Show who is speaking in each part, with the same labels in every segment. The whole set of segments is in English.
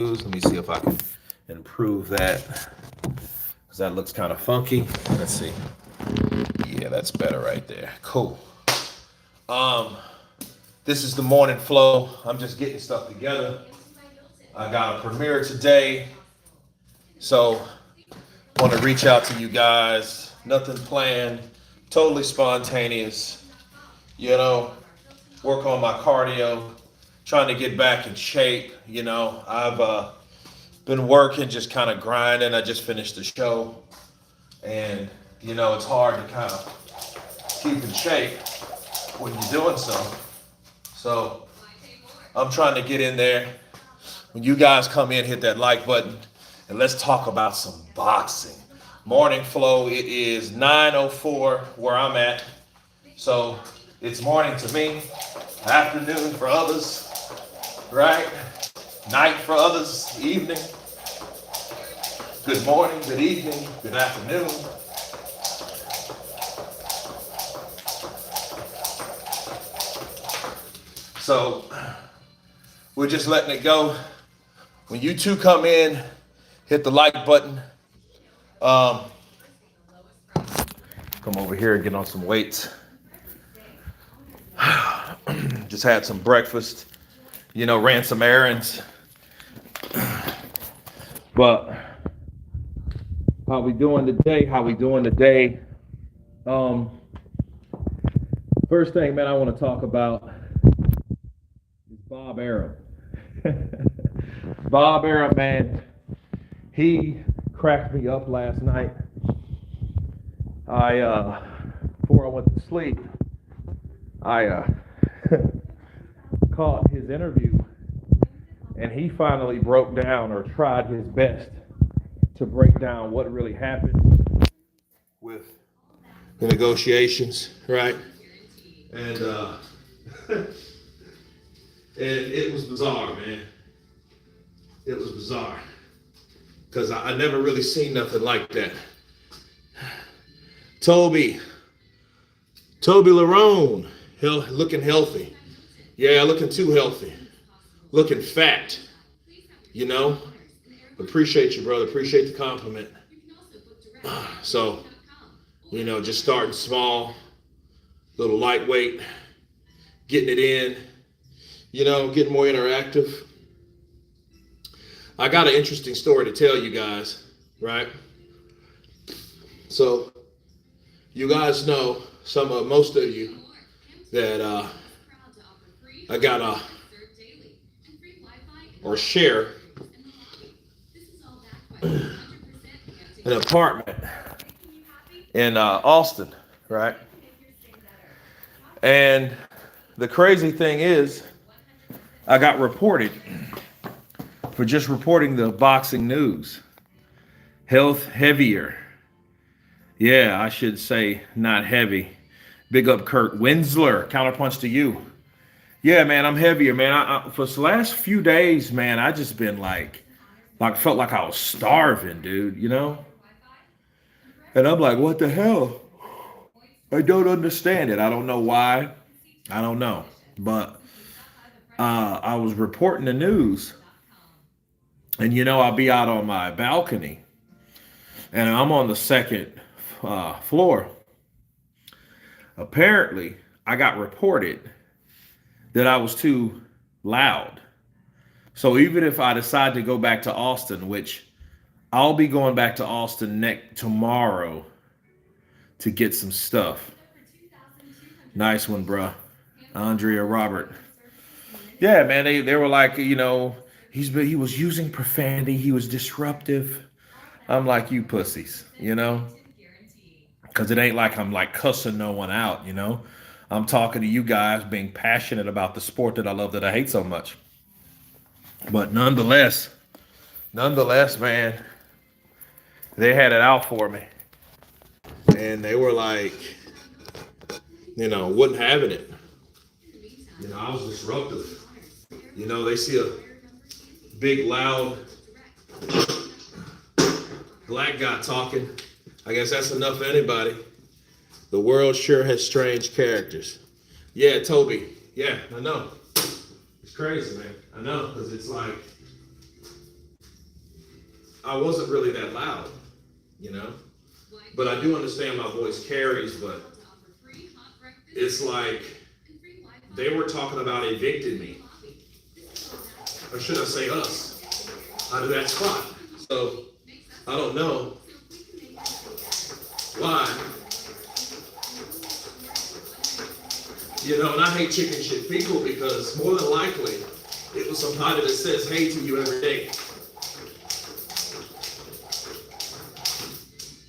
Speaker 1: Let me see if I can improve that because that looks kind of funky. Let's see. Yeah, that's better right there. Cool. Um, this is the morning flow. I'm just getting stuff together. I got a premiere today, so want to reach out to you guys. Nothing planned, totally spontaneous. You know, work on my cardio, trying to get back in shape. I've been working, just kind of grinding. I just finished the show, and it's hard to kind of keep in shape when you're doing so. So I'm trying to get in there. When you guys come in, hit that like button, and let's talk about some boxing. Morning flow. It is 9:04 where I'm at. So it's morning to me, afternoon for others, right? Night for others, evening. Good morning, good evening, good afternoon. So we're just letting it go. When you two come in, hit the like button. Come over here and get on some weights. Just had some breakfast, ran some errands. But how we doing today? First thing, man, I want to talk about is Bob Arum. Bob Arum, man, he cracked me up last night. Before I went to sleep, I caught his interview, and he finally broke down, or tried his best to break down what really happened with the negotiations, right? And and it was bizarre, man. It was bizarre because I never really seen nothing like that. Toby Larone, looking healthy. Yeah, looking too healthy. Looking fat. Appreciate you, brother. Appreciate the compliment. So, just starting small, little lightweight, getting it in, getting more interactive. I got an interesting story to tell you guys, right? So, you guys know, most of you, that I got share an apartment in Austin, right? And the crazy thing is, I got reported for just reporting the boxing news. Health heavier. Yeah, I should say not heavy. Big up Kurt Winsler. Counterpunch to you. Yeah, man, I'm heavier, man. I for the last few days, man, I just been like felt like I was starving, dude, And I'm like, what the hell? I don't understand it. I don't know why. I don't know. But I was reporting the news, and I'll be out on my balcony, and I'm on the second floor. Apparently, I got reported that I was too loud. So even if I decide to go back to Austin, which I'll be going back to Austin tomorrow to get some stuff. Nice one, bruh. Andrea Robert. Yeah, man, they were like, he was using profanity, he was disruptive. I'm like, you pussies, because it ain't like I'm like cussing no one out, I'm talking to you guys being passionate about the sport that I love, that I hate so much. But nonetheless, man, they had it out for me. And they were like, wasn't having it. I was disruptive. They see a big, loud black guy talking. I guess that's enough for anybody. The world sure has strange characters. Yeah, Toby. Yeah, I know. It's crazy, man. I know, because it's like, I wasn't really that loud, you know? But I do understand my voice carries, but it's like they were talking about evicting me. Or should I say us, out of that spot. So I don't know why. You know, and I hate chicken shit people because more than likely it was somebody that says hey to you every day.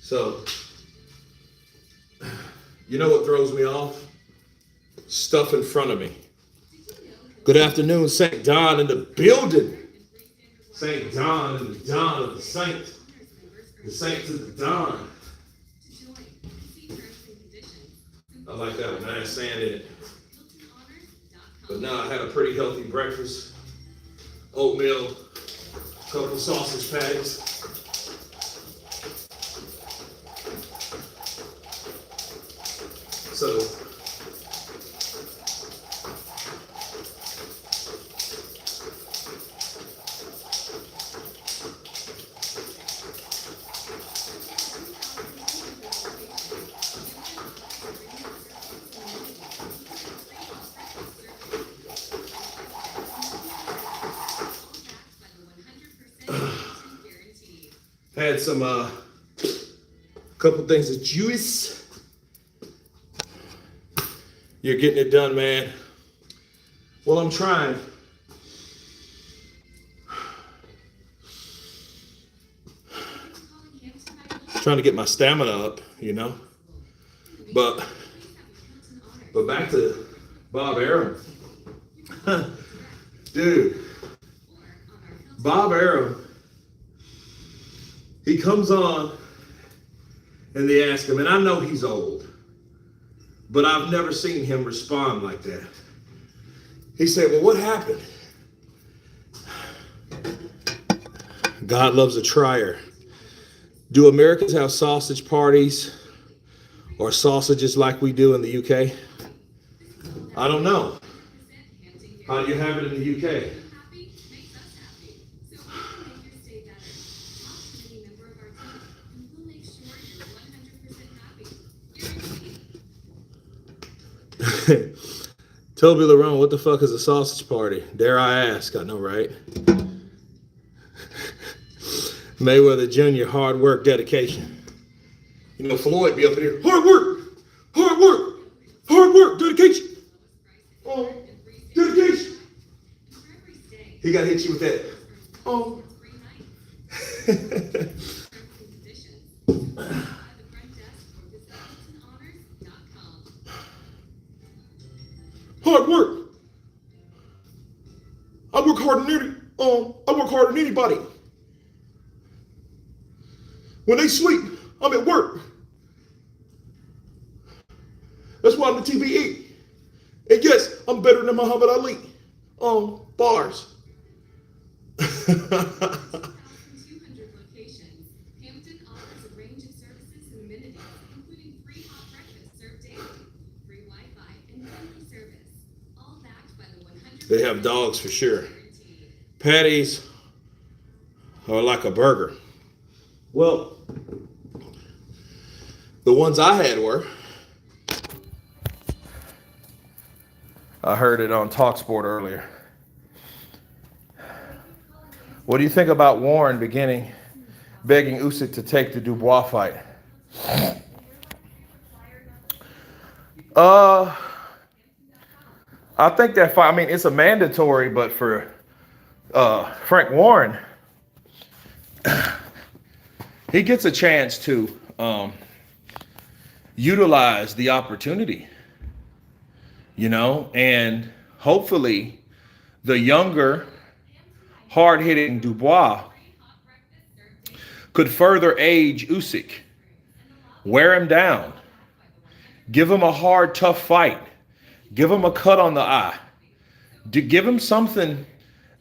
Speaker 1: So, you know what throws me off? Stuff in front of me. Good afternoon, St. John in the building. St. John and the John of the Saint. The Saint to the Don. I like that one. I had sand in it. But now I had a pretty healthy breakfast. Oatmeal, couple sausage patties. So had some couple things of juice. You're getting it done, man. Well, I'm trying. Trying to get my stamina up, you know. But back to Bob Arum. Dude, Bob Arum, he comes on and they ask him, and I know he's old, but I've never seen him respond like that. He said, well, what happened? God loves a trier. Do Americans have sausage parties or sausages like we do in the UK? I don't know. How do you have it in the UK? Toby Larone, what the fuck is a sausage party? Dare I ask? I know, right? Mayweather Jr., hard work, dedication. You know, Floyd be up in here, hard work, hard work, hard work, dedication. Oh, dedication. He got to hit you with that. Oh. Hard work. I work harder than anybody. When they sleep, I'm at work. That's why I'm the TBE. And yes, I'm better than Muhammad Ali. Bars. They have dogs for sure. Patties are like a burger. Well, the ones I had were. I heard it on TalkSport earlier. What do you think about Warren begging Usyk to take the Dubois fight? I think that fight, I mean, it's a mandatory, but for Frank Warren, he gets a chance to utilize the opportunity, you know, and hopefully the younger, hard-hitting Dubois could further age Usyk, wear him down, give him a hard, tough fight, give him a cut on the eye, give him something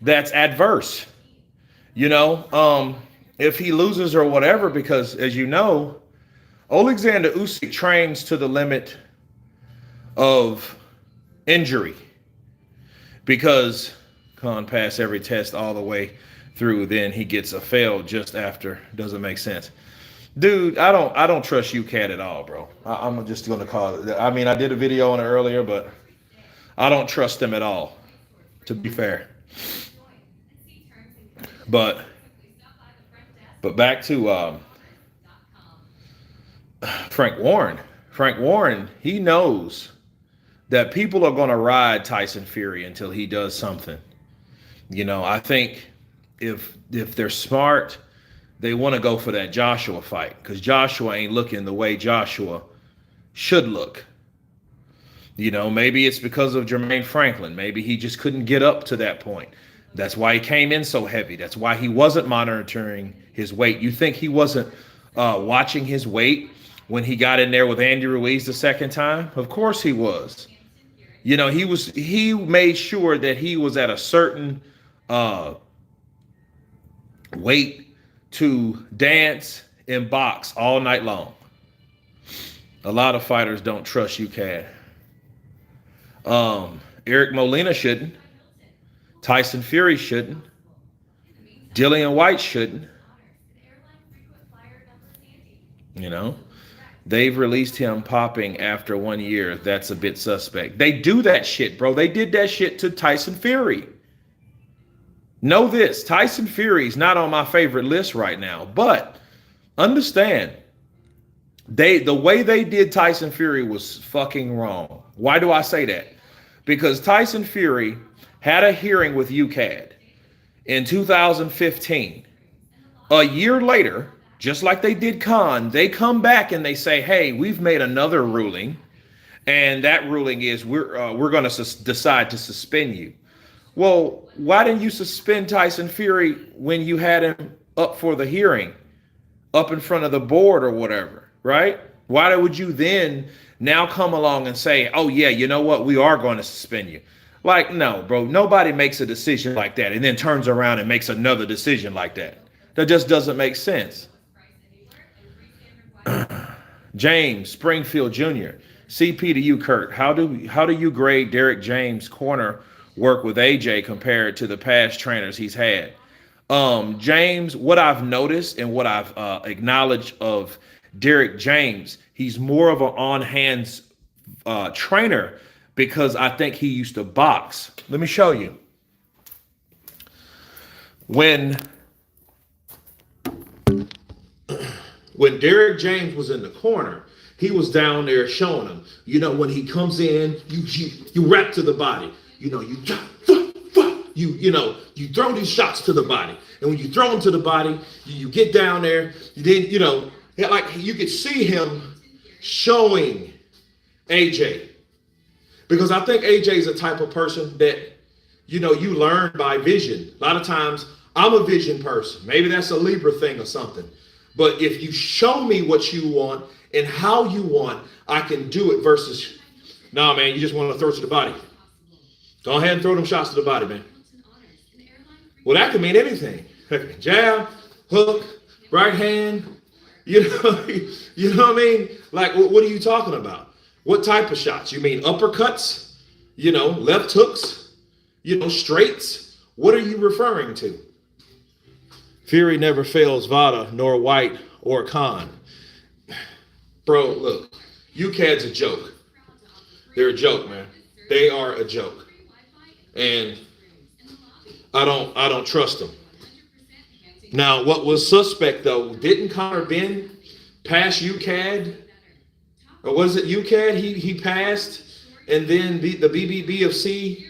Speaker 1: that's adverse, you know, if he loses or whatever, because as you know, Alexander Usyk trains to the limit of injury because Khan passed every test all the way through, then he gets a fail just after. Doesn't make sense. Dude, I don't trust UCAD at all, bro. I'm just gonna call it. I mean, I did a video on it earlier, but I don't trust them at all, to be fair. But back to Frank Warren. Frank Warren, he knows that people are gonna ride Tyson Fury until he does something. I think if they're smart, they want to go for that Joshua fight because Joshua ain't looking the way Joshua should look. Maybe it's because of Jermaine Franklin. Maybe he just couldn't get up to that point. That's why he came in so heavy. That's why he wasn't monitoring his weight. You think he wasn't watching his weight when he got in there with Andy Ruiz the second time? Of course he was. He made sure that he was at a certain weight to dance and box all night long. A lot of fighters don't trust UCAD. Eric Molina shouldn't. Tyson Fury shouldn't. Dillian White shouldn't. They've released him popping after 1 year. That's a bit suspect. They do that shit, bro. They did that shit to Tyson Fury. Know this, Tyson Fury's not on my favorite list right now, but understand, the way they did Tyson Fury was fucking wrong. Why do I say that? Because Tyson Fury had a hearing with UCAD in 2015. A year later, just like they did Khan, they come back and they say, hey, we've made another ruling, and that ruling is we're going to decide to suspend you. Well, why didn't you suspend Tyson Fury when you had him up for the hearing, up in front of the board or whatever, right? Why would you then now come along and say, oh, yeah, you know what? We are going to suspend you. Like, no, bro, nobody makes a decision like that and then turns around and makes another decision like that. That just doesn't make sense. James Springfield Jr. CP to you, Kurt. How do you grade Derek James' corner work with AJ compared to the past trainers he's had? James, what I've noticed and what I've acknowledged of Derek James, he's more of an on-hands trainer because I think he used to box. Let me show you. When Derek James was in the corner, he was down there showing him, when he comes in, you rap to the body. You throw these shots to the body. And when you throw them to the body, you get down there, then, like you could see him showing AJ. Because I think AJ is a type of person that, you learn by vision. A lot of times I'm a vision person. Maybe that's a Libra thing or something. But if you show me what you want and how you want, I can do it versus, nah, man, you just want to throw it to the body. Go ahead and throw them shots to the body, man. Well, that could mean anything. Jab, hook, right hand. You know what I mean? Like, what are you talking about? What type of shots? You mean uppercuts? Left hooks? Straights? What are you referring to? Fury never fails Vada, nor White, or Khan. Bro, look, UCAD's a joke. They're a joke, man. They are a joke. And I don't trust them. Now, what was suspect, though, didn't Connor Ben pass UCAD? Or was it UCAD he passed? And then the BBBFC?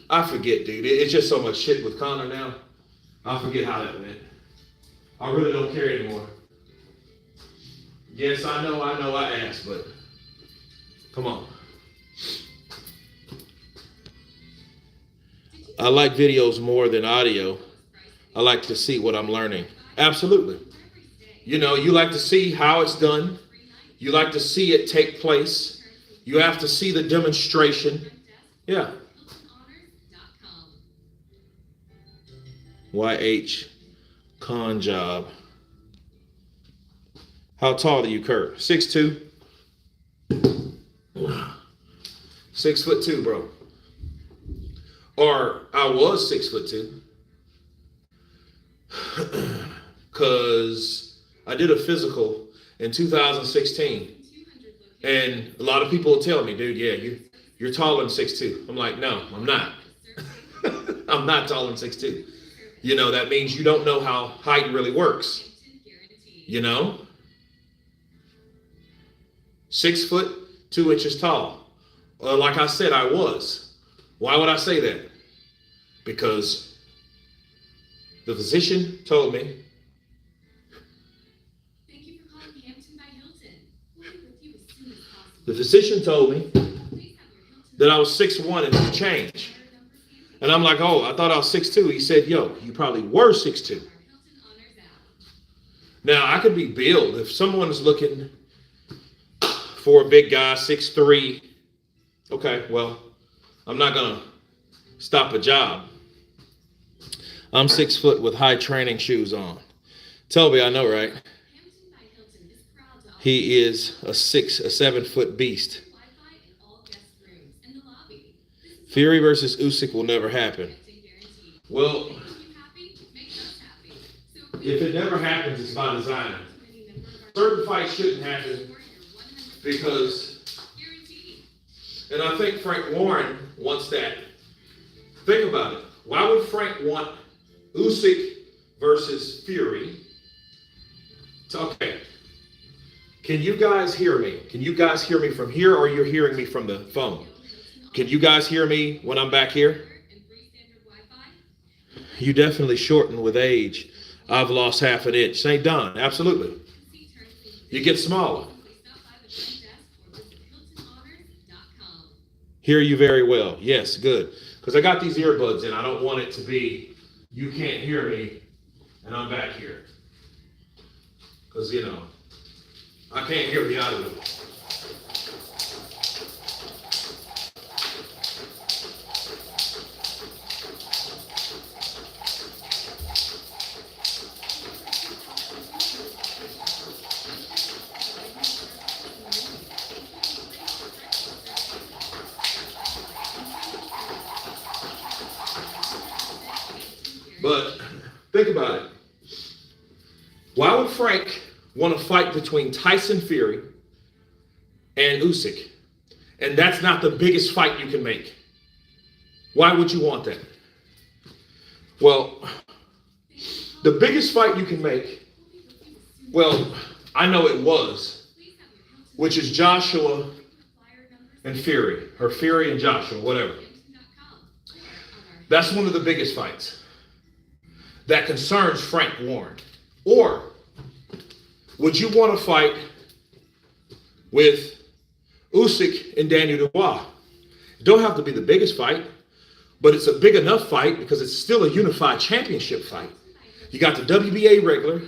Speaker 1: I forget, dude. It's just so much shit with Connor now. I forget how that went. I really don't care anymore. Yes, I know I asked, but come on. I like videos more than audio. I like to see what I'm learning. Absolutely. You like to see how it's done. You like to see it take place. You have to see the demonstration. Yeah. YH con job. How tall are you, Kurt? 6'2". 6'2", bro. Or I was 6'2". Because I did a physical in 2016, and a lot of people will tell me, dude, yeah, you're taller than 6'2". I'm like, no, I'm not. I'm not taller than 6'2". That means you don't know how height really works. You know, 6'2" tall. Like I said, I was. Why would I say that? Because the physician told me. The physician told me that I was 6'1" and some change. And I'm like, oh, I thought I was 6'2". He said, yo, you probably were 6'2". Now, I could be billed. If someone is looking for a big guy, 6'3", okay, well, I'm not going to stop a job. I'm 6 foot with high training shoes on. Toby, I know, right? He is a 7 foot beast. Fury versus Usyk will never happen. Well, if it never happens, it's by design. Certain fights shouldn't happen because, and I think Frank Warren wants that. Think about it. Why would Frank want Usyk versus Fury? Okay. Can you guys hear me? Can you guys hear me from here, or you're hearing me from the phone? Can you guys hear me when I'm back here? You definitely shorten with age. I've lost half an inch. St. Don, absolutely. You get smaller. Hear you very well. Yes, good. Because I got these earbuds in. I don't want it to be, you can't hear me, and I'm back here. Because, I can't hear me out of them. But think about it. Why would Frank want to fight between Tyson Fury and Usyk? And that's not the biggest fight you can make. Why would you want that? Well, the biggest fight you can make, well, I know it was, which is Joshua and Fury, or Fury and Joshua, whatever. That's one of the biggest fights that concerns Frank Warren. Or would you want to fight with Usyk and Daniel Dubois? It don't have to be the biggest fight, but it's a big enough fight because it's still a unified championship fight. You got the WBA regular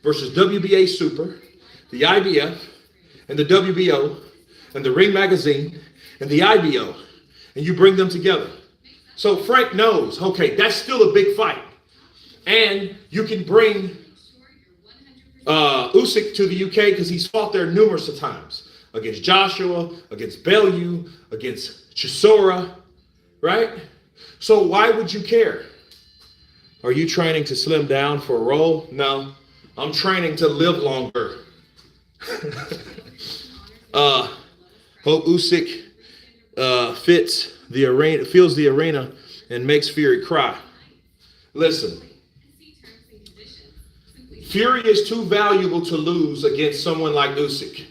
Speaker 1: versus WBA super, the IBF and the WBO and the Ring Magazine and the IBO, and you bring them together. So Frank knows, okay, that's still a big fight. And you can bring Usyk to the UK because he's fought there numerous of times. Against Joshua, against Bellew, against Chisora, right? So why would you care? Are you training to slim down for a role? No, I'm training to live longer. Hope Usyk fills the arena and makes Fury cry. Listen. Fury is too valuable to lose against someone like Usyk,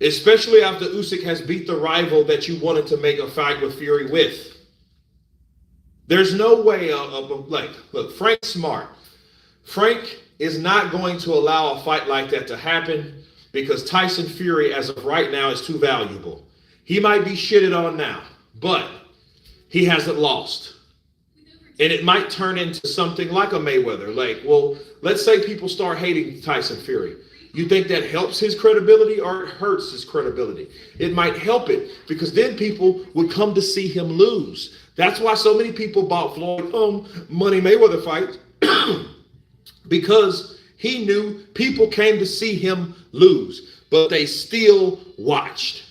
Speaker 1: especially after Usyk has beat the rival that you wanted to make a fight with Fury with. There's no way look, Frank's smart. Frank is not going to allow a fight like that to happen because Tyson Fury, as of right now, is too valuable. He might be shitted on now, but he hasn't lost. And it might turn into something like a Mayweather. Like, well, let's say people start hating Tyson Fury. You think that helps his credibility or it hurts his credibility? It might help it because then people would come to see him lose. That's why so many people bought Floyd Money Mayweather fight because he knew people came to see him lose, but they still watched.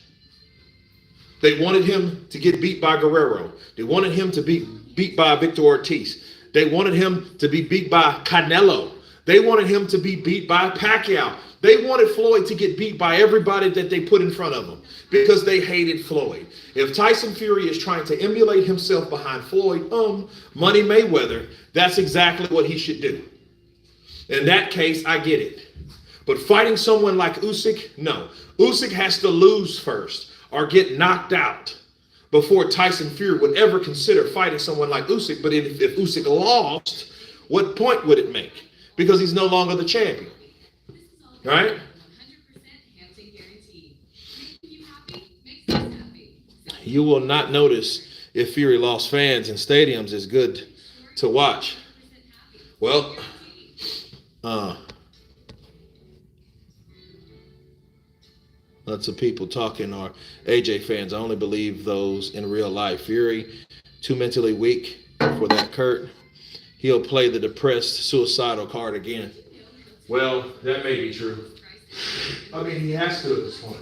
Speaker 1: They wanted him to get beat by Guerrero. They wanted him to be beat by Victor Ortiz. They wanted him to be beat by Canelo. They wanted him to be beat by Pacquiao. They wanted Floyd to get beat by everybody that they put in front of him because they hated Floyd. If Tyson Fury is trying to emulate himself behind Floyd, Money Mayweather, that's exactly what he should do. In that case, I get it. But fighting someone like Usyk, no. Usyk has to lose first or get knocked out before Tyson Fury would ever consider fighting someone like Usyk. But if Usyk lost, what point would it make? Because he's no longer the champion. Right? You will not notice if Fury lost fans in stadiums is good to watch. Well, lots of people talking are AJ fans. I only believe those in real life. Fury, too mentally weak for that Kurt. He'll play the depressed, suicidal card again. Well, that may be true. I mean, he has to at this point.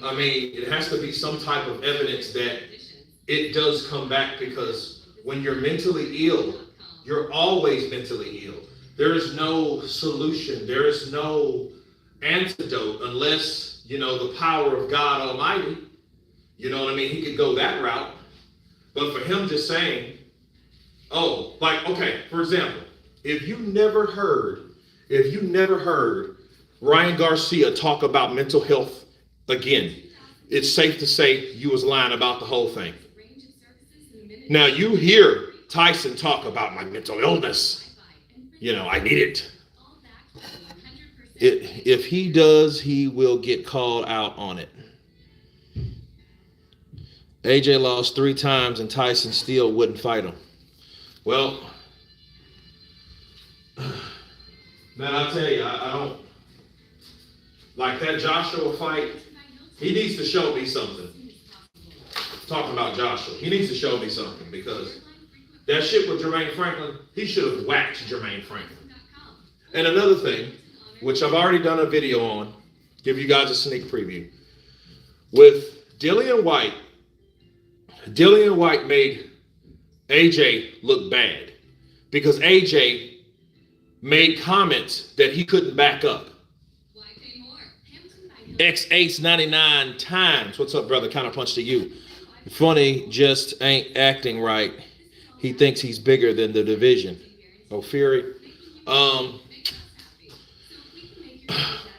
Speaker 1: I mean, it has to be some type of evidence that it does come back, because when you're mentally ill, you're always mentally ill. There is no solution. There is no antidote unless, the power of God Almighty. You know what I mean? He could go that route. But for him just saying, for example, if you never heard Ryan Garcia talk about mental health again, it's safe to say you was lying about the whole thing. Now you hear Tyson talk about my mental illness. I need it. If he does, he will get called out on it. AJ lost 3 times and Tyson still wouldn't fight him. Well, man, I'll tell you, I don't like that Joshua fight. He needs to show me something. Talking about Joshua, he needs to show me something, because that shit with Jermaine Franklin, he should have whacked Jermaine Franklin. And another thing, which I've already done a video on, give you guys a sneak preview. With Dillian White made AJ look bad because AJ made comments that he couldn't back up. X-Ace 99 times. What's up, brother? Counterpunch to you. Funny just ain't acting right. He thinks he's bigger than the division. Oh, Fury.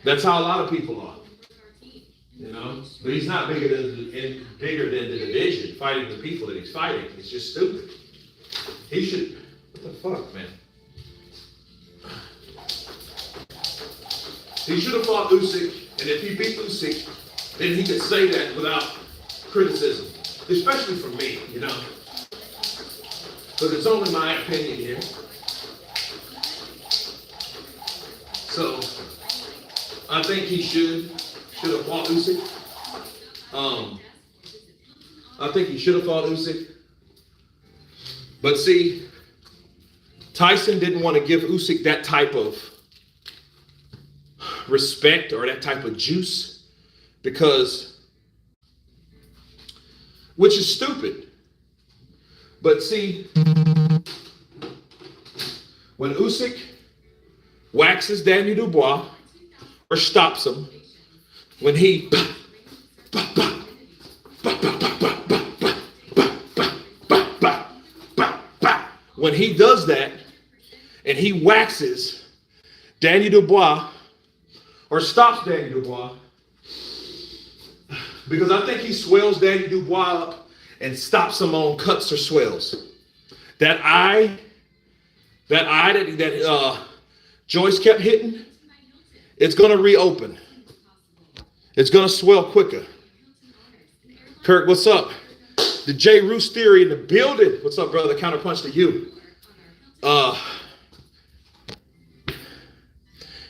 Speaker 1: That's how a lot of people are. But he's not bigger than the division, fighting the people that he's fighting. It's just stupid. He should. What the fuck, man? He should have fought Usyk, and if he beat Usyk, then he could say that without criticism, especially from me, But it's only my opinion here. So I think he should have fought Usyk. I think he should have fought Usyk. But see, Tyson didn't want to give Usyk that type of respect or that type of juice, which is stupid. But see, when Usyk waxes Daniel Dubois or stops him, when he does that and he waxes Daniel Dubois or stops Daniel Dubois, because I think he swells Daniel Dubois up and stops him on cuts or swells. That eye that Joyce kept hitting, it's going to reopen. It's going to swell quicker. Kirk, what's up? The J. Roos theory in the building. What's up, brother? Counterpunch to you.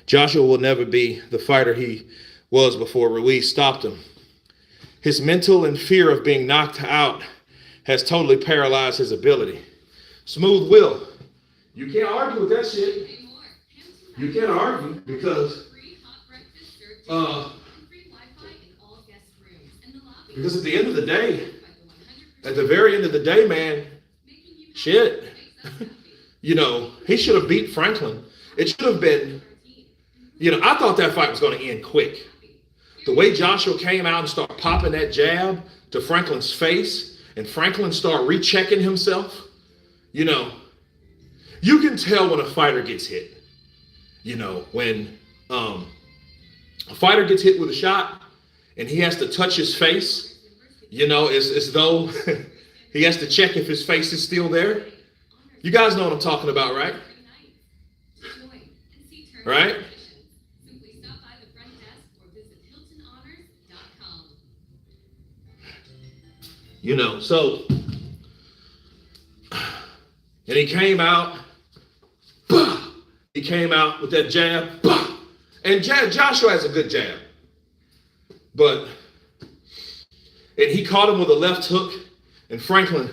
Speaker 1: Joshua will never be the fighter he was before Ruiz stopped him. His mental and fear of being knocked out has totally paralyzed his ability. Smooth Will. You can't argue with that shit. You can't argue because at the end of the day, at the very end of the day, man, shit, he should have beat Franklin. It should have been, I thought that fight was going to end quick. The way Joshua came out and started popping that jab to Franklin's face, and Franklin started rechecking himself, you can tell when a fighter gets hit. When a fighter gets hit with a shot and he has to touch his face, it's as though he has to check if his face is still there. You guys know what I'm talking about, right? Right? So, and he came out, with that jab, and Joshua has a good jab, and he caught him with a left hook, and Franklin,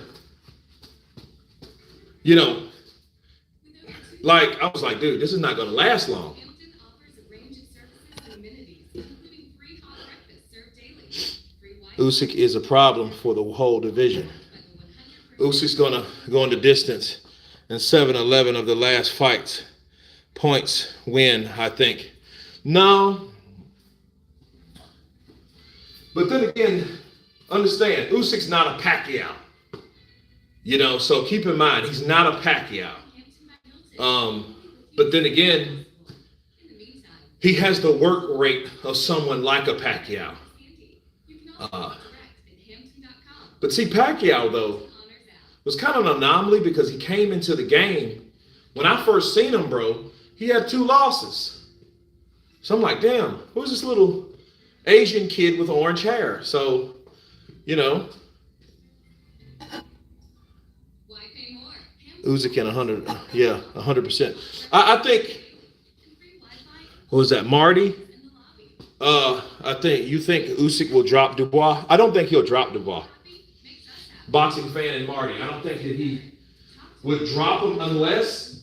Speaker 1: I was like, dude, this is not going to last long. Usyk is a problem for the whole division. Usyk's going to go into distance in 7-11 of the last fights. Points win, I think. No. But then again, understand, Usyk's not a Pacquiao. So keep in mind, he's not a Pacquiao. But then again, he has the work rate of someone like a Pacquiao. But see, Pacquiao, though, was kind of an anomaly because he came into the game. When I first seen him, bro, he had 2 losses. So I'm like, damn, who's this little Asian kid with orange hair? So, Usyk in 100%. I think, what was that, Marty? You think Usyk will drop Dubois? I don't think he'll drop Dubois. Boxing fan and Marty, I don't think that he would drop him unless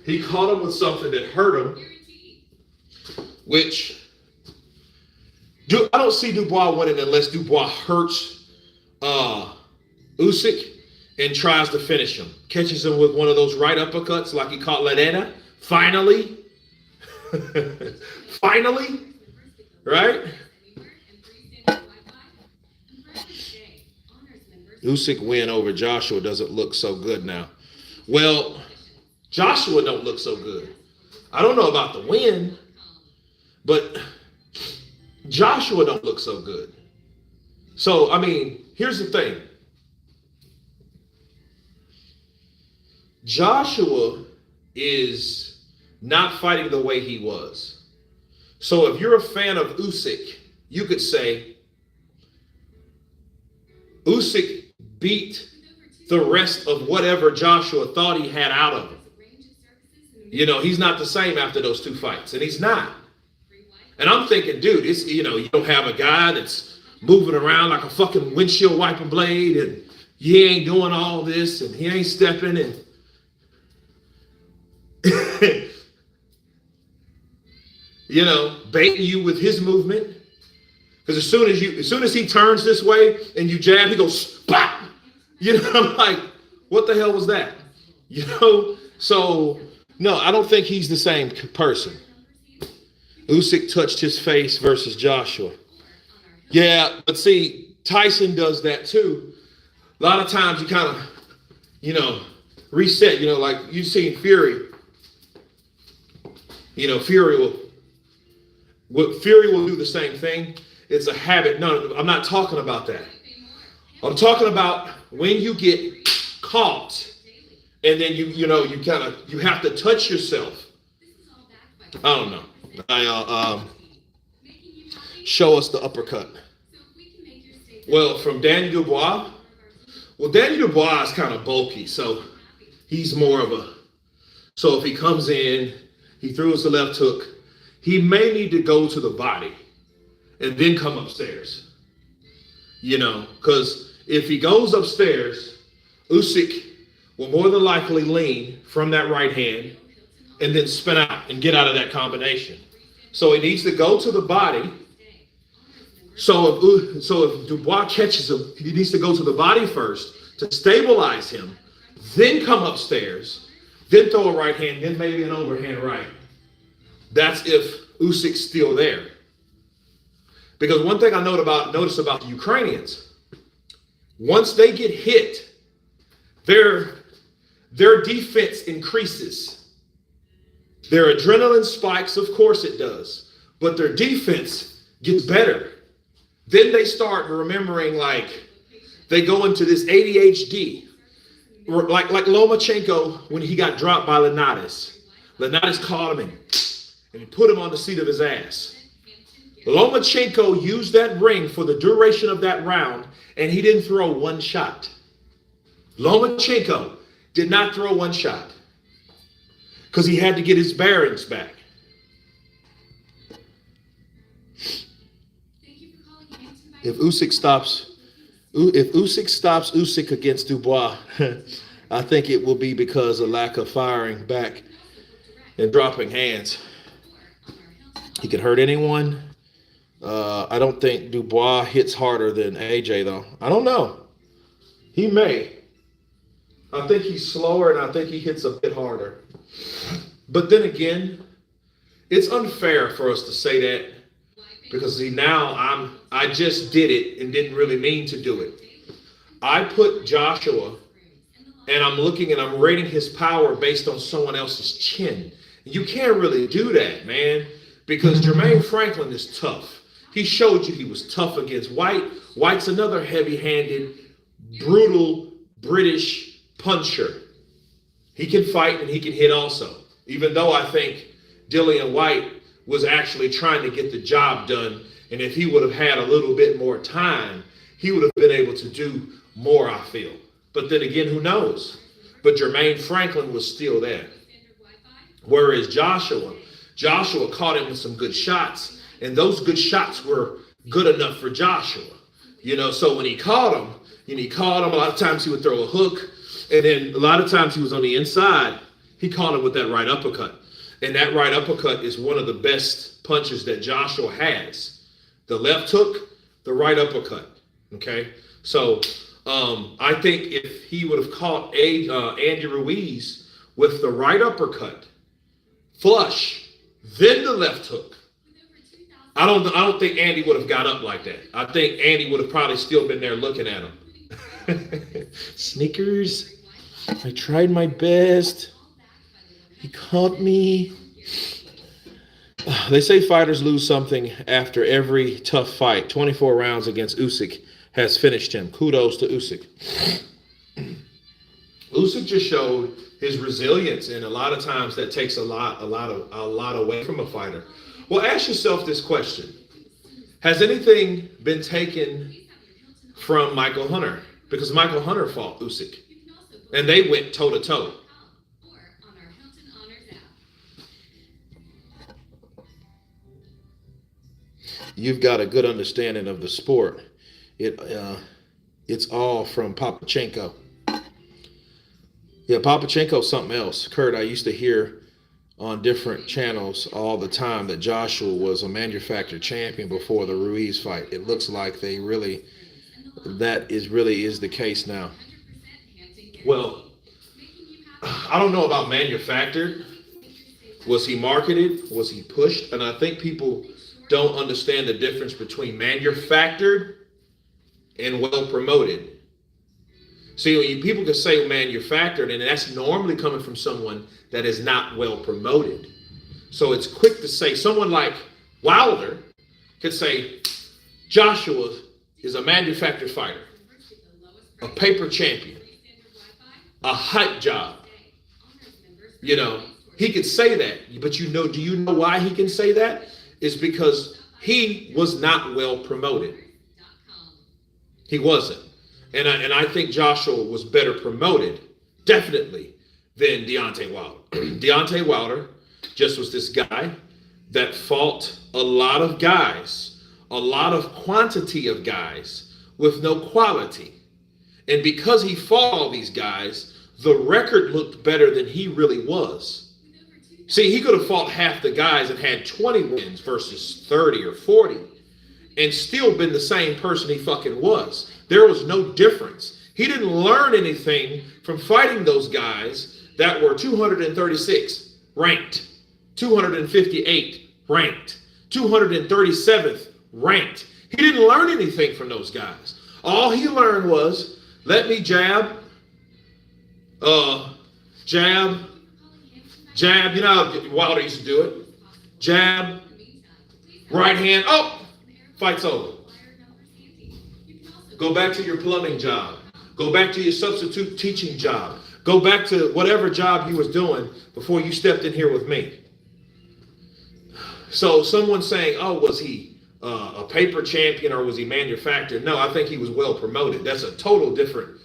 Speaker 1: he caught him with something that hurt him, which I don't see Dubois winning unless Dubois hurts Usyk and tries to finish him. Catches him with one of those right uppercuts like he caught Ladena. Finally. Finally. Right? Usyk win over Joshua doesn't look so good now. Well, Joshua don't look so good. I don't know about the win, but Joshua don't look so good. So, here's the thing. Joshua is not fighting the way he was. So if you're a fan of Usyk, you could say Usyk beat the rest of whatever Joshua thought he had out of him. He's not the same after those 2 fights, and he's not. And I'm thinking, dude, it's you don't have a guy that's moving around like a fucking windshield wiper blade, and he ain't doing all this, and he ain't stepping, and baiting you with his movement. Because as soon as he turns this way and you jab, he goes, spot. I'm like, what the hell was that? So, no, I don't think he's the same person. Usyk touched his face versus Joshua. Yeah, but see, Tyson does that too. A lot of times you kind of, reset, like you've seen Fury. Fury will do the same thing. It's a habit. No, I'm not talking about that. I'm talking about when you get caught and then you have to touch yourself. I don't know. Show us the uppercut. Well, from Daniel Dubois. Well, Daniel Dubois is kind of bulky, so he's more of a. So if he comes in, he throws the left hook, he may need to go to the body and then come upstairs. Because if he goes upstairs, Usyk will more than likely lean from that right hand and then spin out and get out of that combination. So he needs to go to the body So if Dubois catches him, he needs to go to the body first to stabilize him, then come upstairs, then throw a right hand, then maybe an overhand right. That's if Usyk's still there. Because one thing I notice about the Ukrainians, once they get hit, their defense increases. Their adrenaline spikes, of course it does, but their defense gets better. Then they start remembering, like, they go into this ADHD, like Lomachenko when he got dropped by Lenatus. Lenatus caught him and he put him on the seat of his ass. Lomachenko used that ring for the duration of that round, and he didn't throw one shot. Lomachenko did not throw one shot because he had to get his bearings back. If Usyk stops Usyk against Dubois, I think it will be because of lack of firing back and dropping hands. He can hurt anyone. I don't think Dubois hits harder than AJ, though. I don't know. He may. I think he's slower, and I think he hits a bit harder. But then again, it's unfair for us to say that because, see, now I just did it and didn't really mean to do it. I put Joshua, and I'm looking and I'm rating his power based on someone else's chin. You can't really do that, man, because Jermaine Franklin is tough. He showed you he was tough against White. White's another heavy-handed, brutal British puncher. He can fight and he can hit also, even though I think Dillian White was actually trying to get the job done. And if he would have had a little bit more time, he would have been able to do more, I feel. But then again, who knows? But Jermaine Franklin was still there. Whereas Joshua caught him with some good shots, and those good shots were good enough for Joshua. You know, so when he caught him, a lot of times he would throw a hook, and then a lot of times he was on the inside. He caught him with that right uppercut. And that right uppercut is one of the best punches that Joshua has. The left hook, the right uppercut. Okay? So I think if he would have caught Andy Ruiz with the right uppercut, flush, then the left hook, I don't think Andy would have got up like that. I think Andy would have probably still been there looking at him. Snickers, I tried my best. He caught me. They say fighters lose something after every tough fight. 24 rounds against Usyk has finished him. Kudos to Usyk. Usyk just showed his resilience, and a lot of times that takes a lot away from a fighter. Well, ask yourself this question. Has anything been taken from Michael Hunter? Because Michael Hunter fought Usyk, and they went toe-to-toe. You've got a good understanding of the sport. It's all from Papachenko. Yeah, Papachenko's something else. Kurt, I used to hear on different channels all the time that Joshua was a manufactured champion before the Ruiz fight. It looks like that really is the case now. Well, I don't know about manufactured. Was he marketed? Was he pushed? And I think people don't understand the difference between manufactured and well promoted. See, people can say manufactured, and that's normally coming from someone that is not well promoted. So it's quick to say, someone like Wilder could say, Joshua is a manufactured fighter, a paper champion, a hype job. You know, he could say that, but do you know why he can say that? It's because he was not well promoted. He wasn't. And I think Joshua was better promoted, definitely, than Deontay Wilder. Deontay Wilder just was this guy that fought a lot of guys, a lot of quantity of guys with no quality. And because he fought all these guys, the record looked better than he really was. See, he could have fought half the guys and had 20 wins versus 30 or 40. and still been the same person he fucking was. There was no difference. He didn't learn anything from fighting those guys that were 236 ranked, 258 ranked, 237th ranked. He didn't learn anything from those guys. All he learned was, let me jab, jab, jab. You know how Wilder used to do it. Jab, right hand, oh, fight's over. Go back to your plumbing job. Go back to your substitute teaching job. Go back to whatever job you was doing before you stepped in here with me. So someone saying, oh, was he a paper champion or was he manufactured? No, I think he was well promoted. That's a total different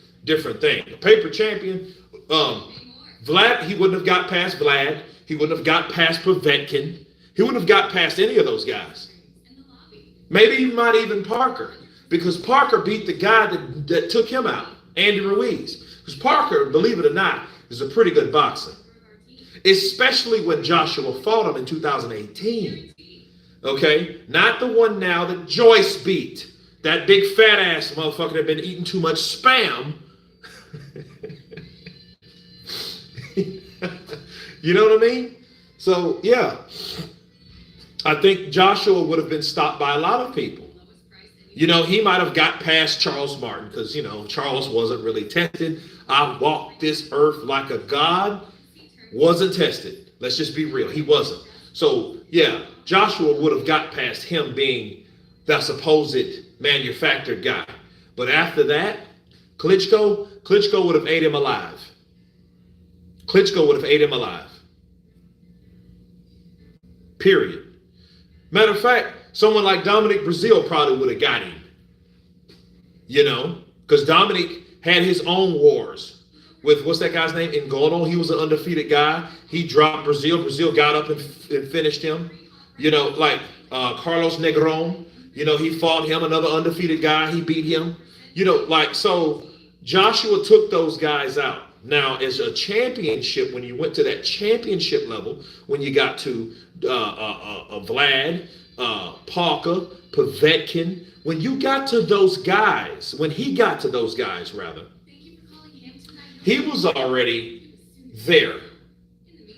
Speaker 1: thing. A paper champion, Vlad, he wouldn't have got past Vlad. He wouldn't have got past Povetkin. He wouldn't have got past any of those guys. Maybe he might even Parker, because Parker beat the guy that took him out, Andy Ruiz. Because Parker, believe it or not, is a pretty good boxer. Especially when Joshua fought him in 2018. Okay? Not the one now that Joyce beat. That big fat ass motherfucker that been eating too much Spam. You know what I mean? So, yeah. I think Joshua would have been stopped by a lot of people. You know, he might have got past Charles Martin because, you know, Charles wasn't really tested. I walked this earth like a god. Wasn't tested. Let's just be real. He wasn't. So, yeah, Joshua would have got past him being that supposed manufactured guy. But after that, Klitschko would have ate him alive. Klitschko would have ate him alive. Period. Matter of fact, someone like Dominic Breazeale probably would have got him. You know, because Dominic had his own wars with, what's that guy's name? Ngannou. He was an undefeated guy. He dropped Breazeale. Breazeale got up and finished him. You know, like Carlos Negron. You know, he fought him, another undefeated guy. He beat him. You know, like, so Joshua took those guys out. Now, as a championship, when you went to that championship level, when you got to Vlad, Parker, Povetkin, when you got to those guys, when he got to those guys, rather, he was already there.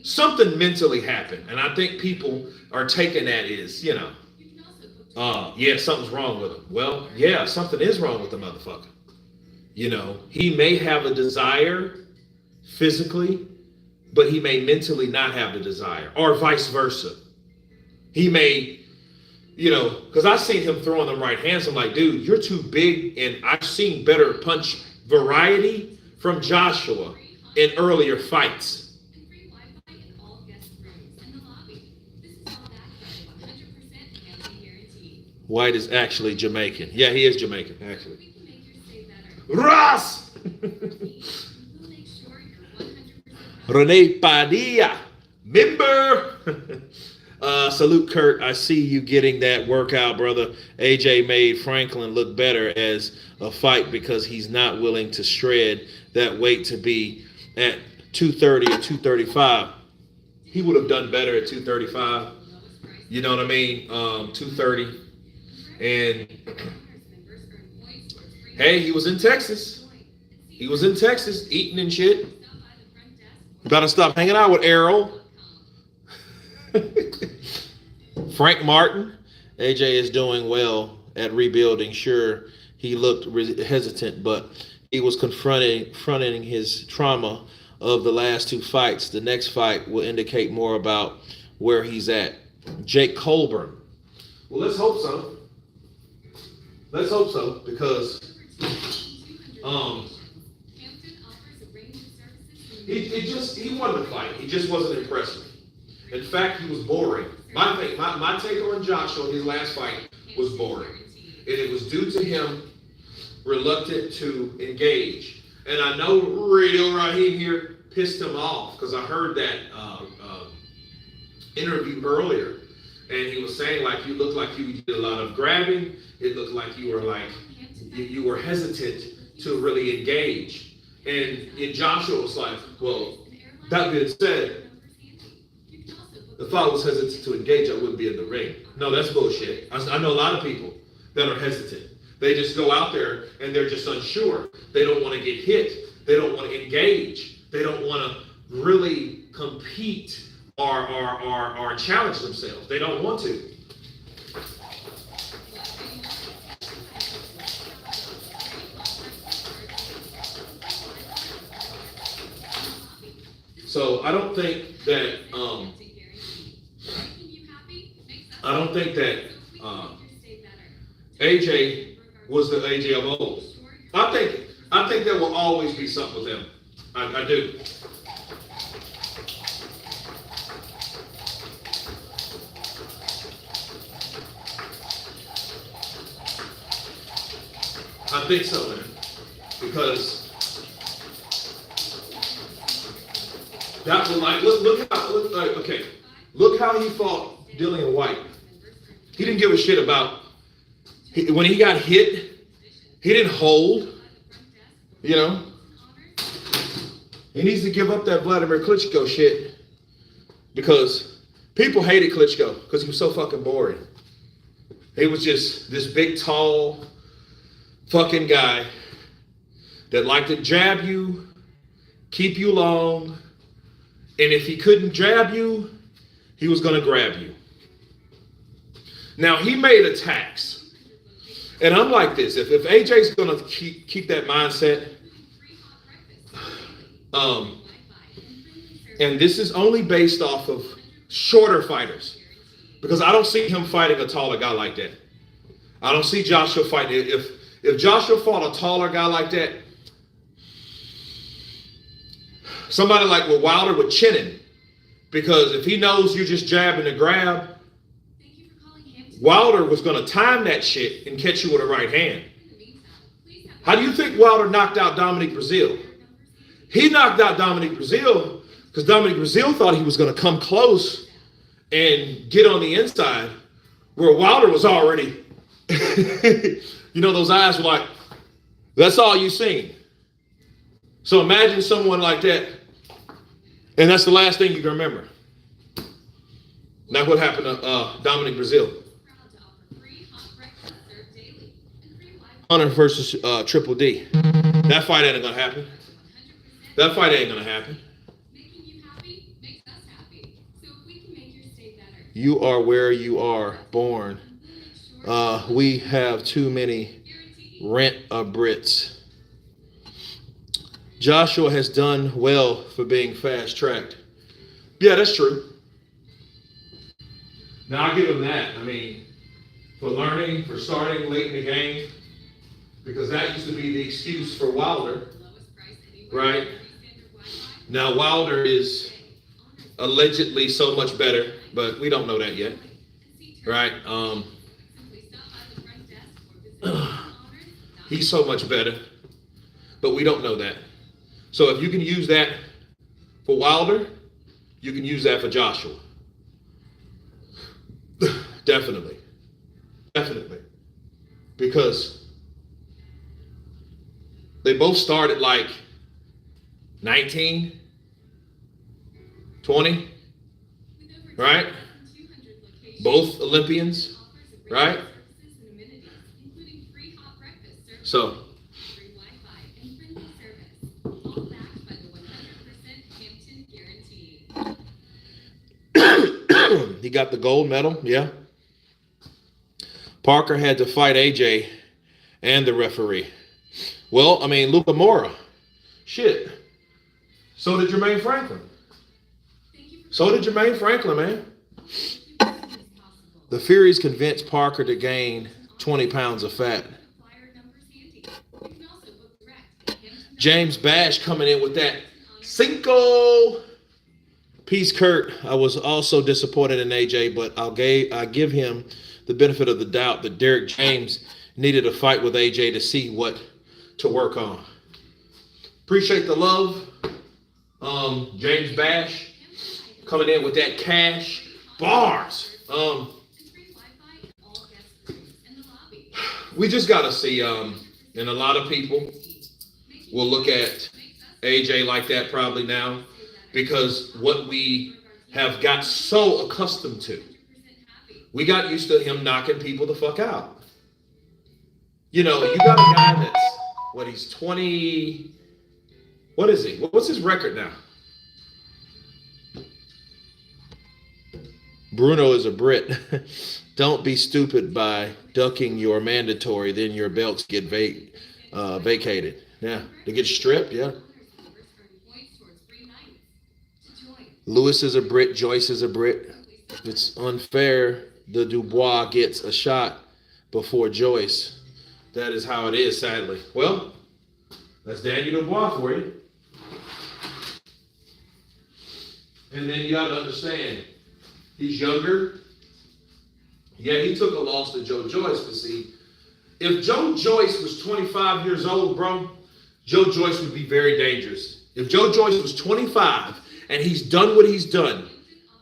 Speaker 1: Something mentally happened, and I think people are taking that as, you know, yeah, something's wrong with him. Well, yeah, something is wrong with the motherfucker. You know, he may have a desire physically, but he may mentally not have the desire, or vice versa. He may, you know, because I've seen him throwing them right hands. I'm like, dude, you're too big, and I've seen better punch variety from Joshua in earlier fights. White is actually Jamaican. Yeah, he is Jamaican, actually. Ross! Rene Padilla, member. Salute, Kurt. I see you getting that workout, brother. AJ made Franklin look better as a fight because he's not willing to shred that weight to be at 230 or 235. He would have done better at 235. You know what I mean? 230. And hey, he was in Texas. He was in Texas eating and shit. You gotta stop hanging out with Errol. Frank Martin. AJ is doing well at rebuilding. Sure, he looked hesitant, but he was confronting his trauma of the last two fights. The next fight will indicate more about where he's at. Jake Colburn. Well, let's hope so. Let's hope so, because he wanted to fight. He just wasn't impressive. In fact, he was boring. My take on Joshua, his last fight, was boring. And it was due to him reluctant to engage. And I know Radio Raheem here pissed him off, because I heard that interview earlier. And he was saying, like, you looked like you did a lot of grabbing. It looked like you were hesitant to really engage. And Joshua was like, well, that being said, if I was hesitant to engage, I wouldn't be in the ring. No, that's bullshit. I know a lot of people that are hesitant. They just go out there and they're just unsure. They don't want to get hit. They don't want to engage. They don't want to really compete or challenge themselves. They don't want to. So I don't think that AJ was the AJ of old. I think there will always be something with him. I do. I think so, man. Because that was like, look how he fought Dillian White. He didn't give a shit about, when he got hit, he didn't hold, you know. He needs to give up that Vladimir Klitschko shit because people hated Klitschko because he was so fucking boring. He was just this big, tall fucking guy that liked to jab you, keep you long, and if he couldn't jab you, he was going to grab you. Now, he made attacks. And I'm like this. If AJ's going to keep that mindset, and this is only based off of shorter fighters, because I don't see him fighting a taller guy like that. I don't see Joshua fighting. If Joshua fought a taller guy like that, somebody like with Wilder would chin him, because if he knows you're just jabbing to grab, Wilder was going to time that shit and catch you with a right hand. How do you think Wilder knocked out Dominic Breazeale? He knocked out Dominic Breazeale because Dominic Breazeale thought he was going to come close and get on the inside, where Wilder was already, you know, those eyes were like, that's all you seen. So imagine someone like that, and that's the last thing you can remember. Now what happened to Dominic Breazeale? Hunter versus Triple D. That fight ain't gonna happen. That fight ain't gonna happen. You are where you are born. We have too many rent-a-Brits. Joshua has done well for being fast-tracked. Yeah, that's true. Now, I'll give him that. I mean, for learning, for starting late in the game, because that used to be the excuse for Wilder, right? Now, Wilder is allegedly so much better, but we don't know that yet, right? He's so much better, but we don't know that. So if you can use that for Wilder, you can use that for Joshua. Definitely. Definitely. Because they both started like 19, 20, right? Both Olympians, right? So, he got the gold medal, yeah. Parker had to fight AJ and the referee. Well, I mean, Luca Mora. Shit. So did Jermaine Franklin. Man. The Furies convinced Parker to gain 20 pounds of fat. James Bash coming in with that Cinco. Peace, Kurt. I was also disappointed in AJ, but I give him the benefit of the doubt that Derek James needed a fight with AJ to see what to work on. Appreciate the love. James Bash coming in with that cash bars. We just got to see, and a lot of people will look at AJ like that probably now, because what we have got so accustomed to. We got used to him knocking people the fuck out. You know, you got a guy that's what he's 20. What is he? What's his record now? Bruno is a Brit. Don't be stupid by ducking your mandatory, then your belts get vacated. Yeah, they get stripped. Yeah. Lewis is a Brit. Joyce is a Brit. It's unfair. The Dubois gets a shot before Joyce. That is how it is, sadly. Well, that's Daniel Dubois for you. And then you got to understand, he's younger. Yeah, he took a loss to Joe Joyce, but see, if Joe Joyce was 25 years old, bro, Joe Joyce would be very dangerous. If Joe Joyce was 25 and he's done what he's done,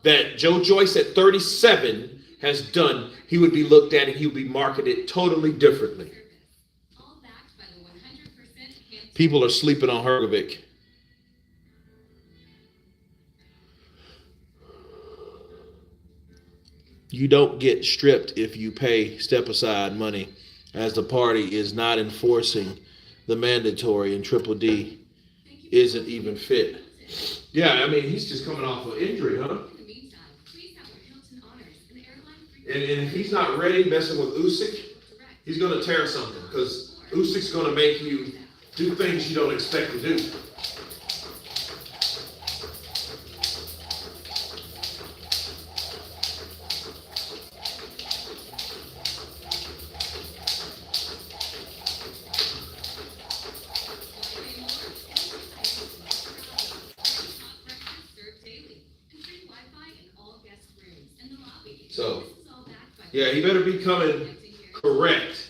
Speaker 1: that Joe Joyce at 37 has done, he would be looked at and he would be marketed totally differently. People are sleeping on Hrgovic. You don't get stripped if you pay step-aside money, as the party is not enforcing the mandatory, and Triple D isn't even fit. Yeah, I mean, he's just coming off an injury, huh? And if he's not ready messing with Usyk, he's going to tear something, because Usyk's going to make you do things you don't expect to do. So, yeah, he better be coming correct.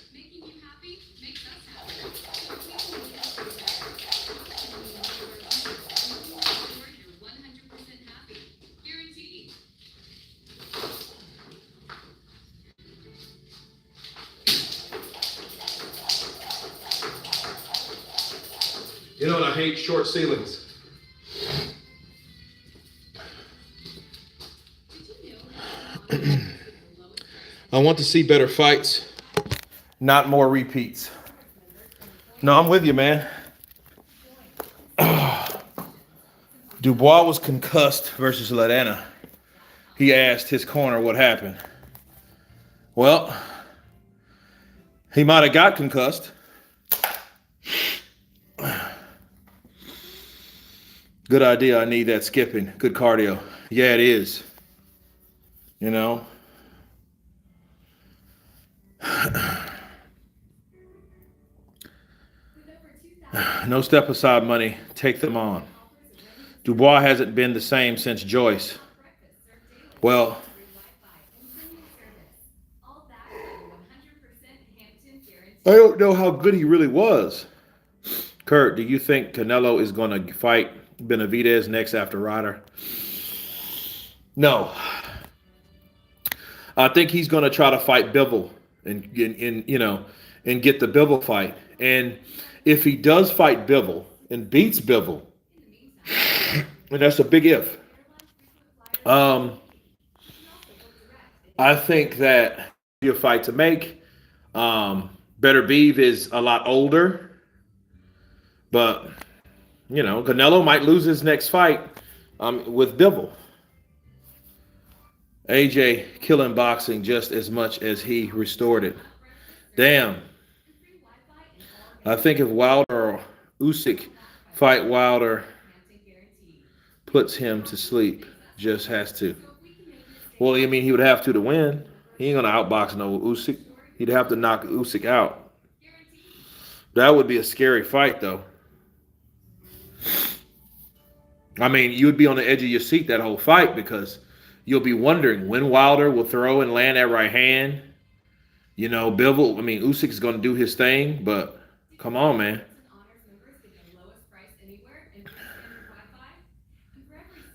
Speaker 1: You know what I hate? Short ceilings. I want to see better fights, not more repeats. No, I'm with you, man. Dubois was concussed versus Ladana. He asked his corner what happened. Well, he might have got concussed. Good idea. I need that skipping. Good cardio. Yeah, it is. You know. No step aside money. Take them on. Dubois hasn't been the same since Joyce. Well, I don't know how good he really was. Kurt, do you think Canelo is going to fight Benavidez next after Ryder? No. I think he's going to try to fight Bivol and get the Bivol fight. And if he does fight Bivol and beats Bivol, and that's a big if, I think that he'll a fight to make. Better Beeve is a lot older, but Canelo might lose his next fight with Bivol. AJ killing boxing just as much as he restored it. Damn. I think if Wilder or Usyk fight Wilder, puts him to sleep. Just has to. Well, I mean, he would have to win. He ain't gonna outbox no Usyk. He'd have to knock Usyk out. That would be a scary fight, though. I mean, you would be on the edge of your seat that whole fight because you'll be wondering when Wilder will throw and land that right hand. Bivol, Usyk's going to do his thing, but come on, man.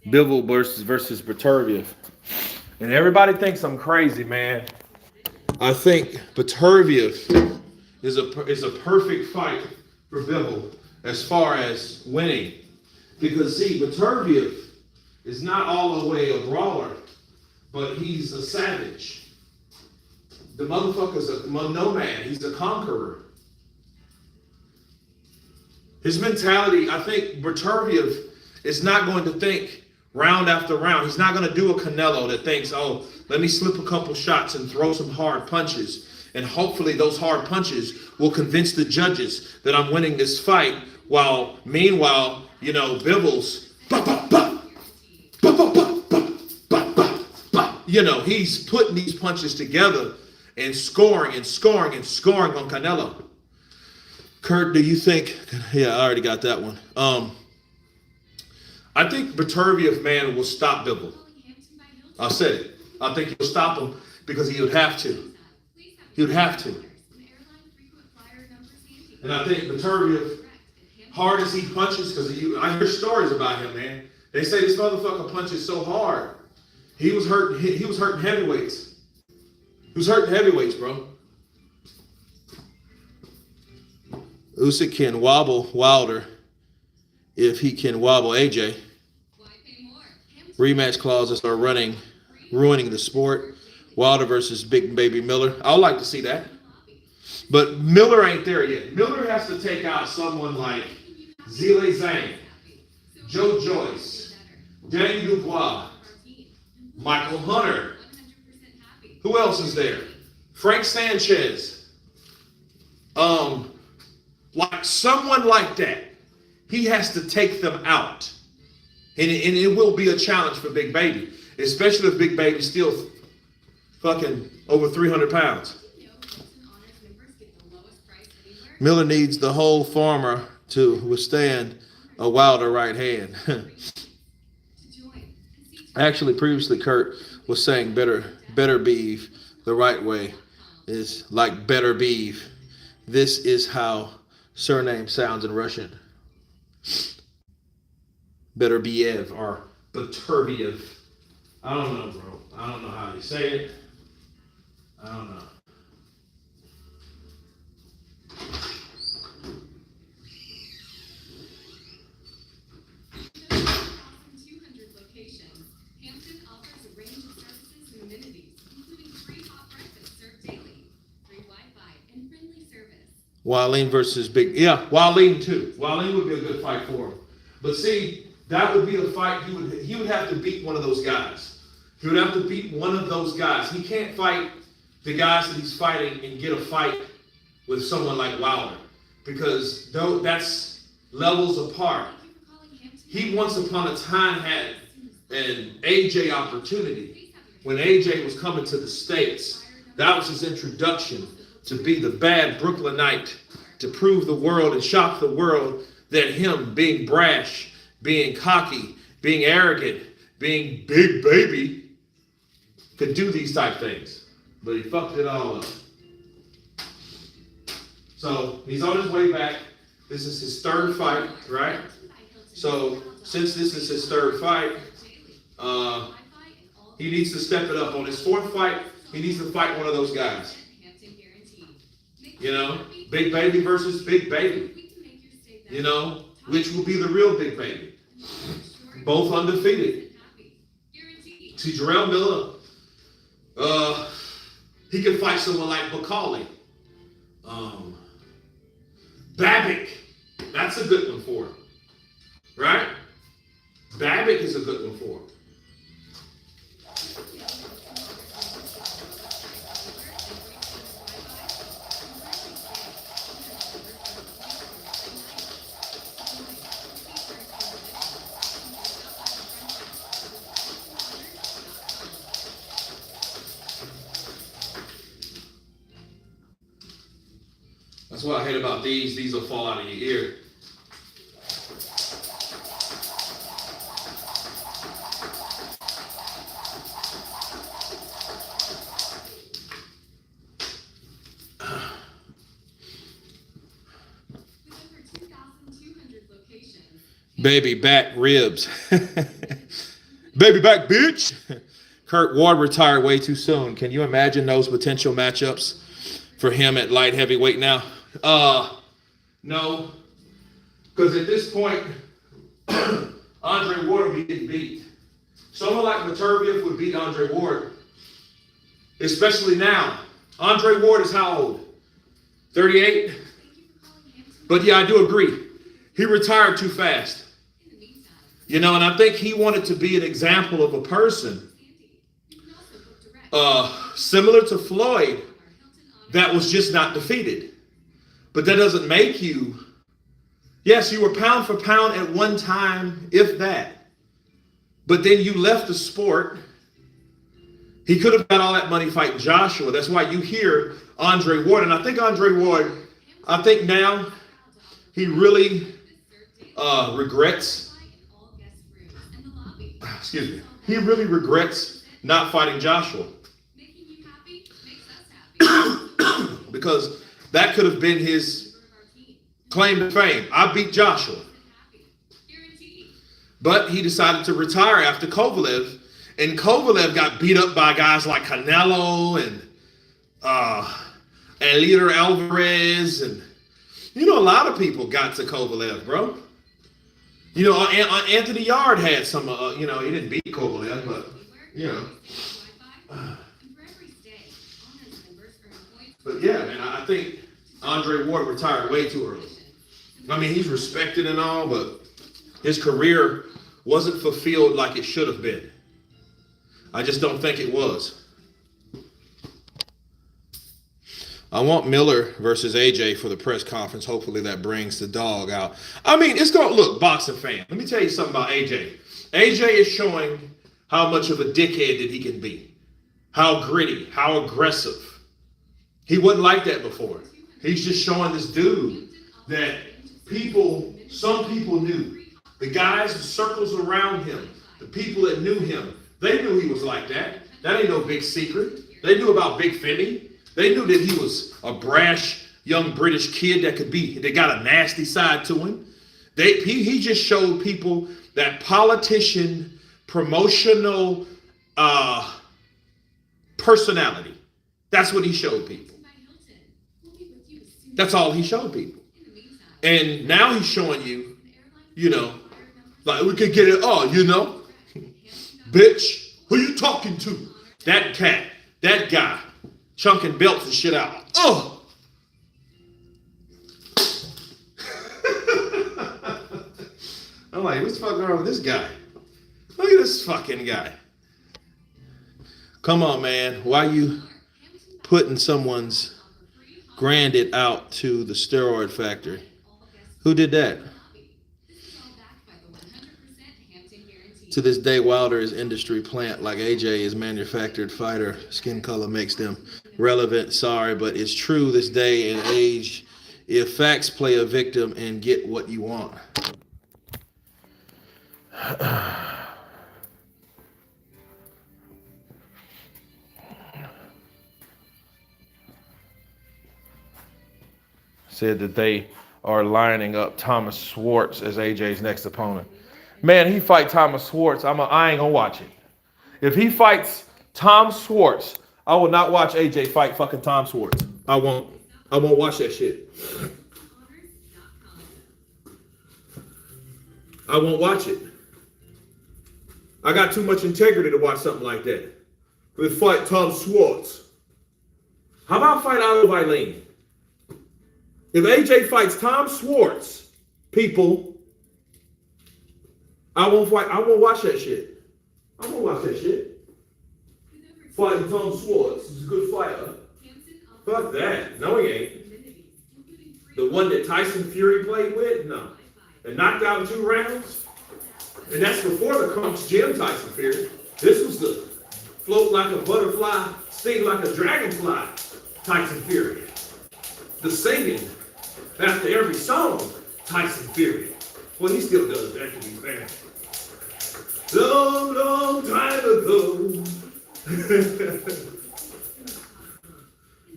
Speaker 1: Bivol versus Beterbiev. And everybody thinks I'm crazy, man. I think Beterbiev is a perfect fight for Bivol as far as winning. Because, see, Beterbiev is not all the way a brawler, but he's a savage. The motherfucker's a nomad. He's a conqueror. His mentality, I think Berterviev is not going to think round after round. He's not going to do a Canelo that thinks, oh, let me slip a couple shots and throw some hard punches. And hopefully those hard punches will convince the judges that I'm winning this fight. While meanwhile, Bivens, he's putting these punches together and scoring and scoring and scoring on Canelo. Kurt, do you think? Yeah, I already got that one. I think Berterviev, man, will stop Bivens. I said it. I think he'll stop him because he would have to. He would have to. And I think Berterviev, hard as he punches, because I hear stories about him, man. They say this motherfucker punches so hard. He was hurting heavyweights. He was hurting heavyweights, bro. Usyk can wobble Wilder if he can wobble AJ. Rematch clauses are ruining the sport. Wilder versus Big Baby Miller. I would like to see that. But Miller ain't there yet. Miller has to take out someone like Zhilei Zhang, Joe Joyce, Daniel Dubois, Michael Hunter. Who else is there? Frank Sanchez. Like someone like that. He has to take them out. And it will be a challenge for Big Baby. Especially if Big Baby's still fucking over 300 pounds. Miller needs the whole farmer to withstand a Wilder right hand. Actually, previously, Kurt was saying better beef the right way is like better beef. This is how surname sounds in Russian. Beterbiev or Berterviev. I don't know, bro. I don't know how you say it. I don't know. Wileen versus Big, Wileen too. Wileen would be a good fight for him. But see, that would be a fight he would have to beat one of those guys. He would have to beat one of those guys. He can't fight the guys that he's fighting and get a fight with someone like Wilder because that's levels apart. He once upon a time had an AJ opportunity when AJ was coming to the States. That was his introduction to be the bad Brooklynite, to prove the world and shock the world that him being brash, being cocky, being arrogant, being Big Baby could do these type things. But he fucked it all up. So he's on his way back. This is his third fight, right? So since this is his third fight, he needs to step it up. On his fourth fight, he needs to fight one of those guys. Big Baby versus Big Baby. Which will be the real Big Baby. Both undefeated. See, Jarrell Miller, he can fight someone like Macaulay. Babbitt, that's a good one for him. Right? Babbitt is a good one for him. That's what I hate about these. These will fall out of your ear. Baby back ribs. Baby back, bitch. Kurt Ward retired way too soon. Can you imagine those potential matchups for him at light heavyweight now? No. Because at this point, Andre Ward would be getting beat. Someone like Berterviev would beat Andre Ward. Especially now. Andre Ward is how old? 38? But yeah, I do agree. He retired too fast. You know, and I think he wanted to be an example of a person similar to Floyd that was just not defeated. But that doesn't make you, yes, you were pound for pound at one time, if that. But then you left the sport. He could have got all that money fighting Joshua. That's why you hear Andre Ward. And I think Andre Ward, I think now he really regrets, excuse me, he really regrets not fighting Joshua. Because that could have been his claim to fame. I beat Joshua. But he decided to retire after Kovalev. And Kovalev got beat up by guys like Canelo and Leader Alvarez. And, you know, a lot of people got to Kovalev, bro. You know, Anthony Yard had some, you know, he didn't beat Kovalev, but, you know. But yeah, man, I think Andre Ward retired way too early. I mean, he's respected and all, but his career wasn't fulfilled like it should have been. I just don't think it was. I want Miller versus AJ for the press conference. Hopefully that brings the dog out. I mean, it's going to look, boxing fan. Let me tell you something about AJ. AJ is showing how much of a dickhead that he can be. How gritty, how aggressive. He wasn't like that before. He's just showing this dude that some people knew. The guys, the circles around him, the people that knew him, they knew he was like that. That ain't no big secret. They knew about Big Finny. They knew that he was a brash young British kid that got a nasty side to him. He just showed people that politician, promotional personality. That's what he showed people. That's all he showed people. And now he's showing you, you know, like we could get it, you know, bitch, who you talking to? That cat, that guy, chunking belts and shit out. Oh! I'm like, what's the fuck wrong with this guy? Look at this fucking guy. Come on, man. Why you putting someone's granddad out to the steroid factory? Who did that? To this day, Wilder is industry plant like AJ is manufactured fighter. Skin color makes them relevant. Sorry, but it's true this day and age. If facts play a victim and get what you want. Said that they are lining up Thomas Schwartz as AJ's next opponent. Man, he fight Thomas Schwartz, I ain't gonna watch it. If he fights Tom Schwartz, I will not watch AJ fight fucking Tom Schwartz. I won't watch that shit. I won't watch it. I got too much integrity to watch something like that. Let's fight Tom Schwartz. How about fight Olive Eileen? If AJ fights Tom Schwartz, people, I won't watch that shit. I won't watch that shit. Fighting Tom Schwartz. He's a good fighter. Fuck that. No, he ain't. The one that Tyson Fury played with? No. And knocked out in 2 rounds? And that's before the Coach Jim Tyson Fury. This was the float like a butterfly, sting like a dragonfly Tyson Fury. The singing after every song, Tyson Fury. Well, he still does that, to be fair. Long, long time ago.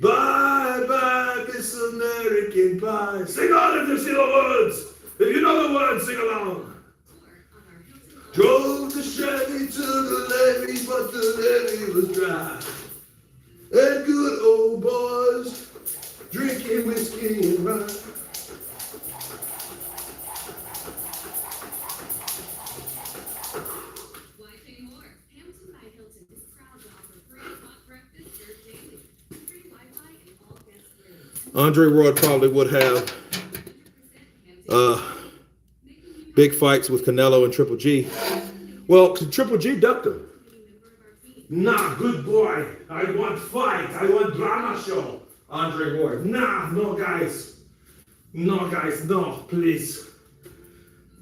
Speaker 1: Bye, bye, Miss American Pie. Sing on if you see the words. If you know the words, sing along. Drove the Chevy to the levee, but the levee was dry. And good old boys drinking whiskey and rye. Andre Ward probably would have Big fights with Canelo and Triple G. Well, Triple G ducked him. Nah, good boy. I want fight. I want drama show. Andre Ward. Nah, no guys. No guys, no, please.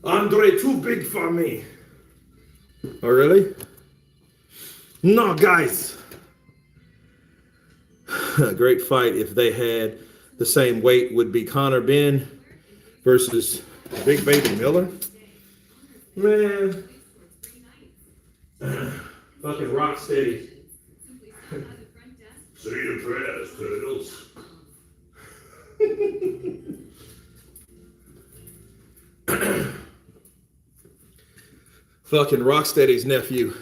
Speaker 1: Andre too big for me. Oh, really? No, guys. A great fight if they had the same weight would be Conor Ben versus Big Baby Miller. Man. Fucking rock steady. Say your prayers, turtles. Fucking Rocksteady's nephew.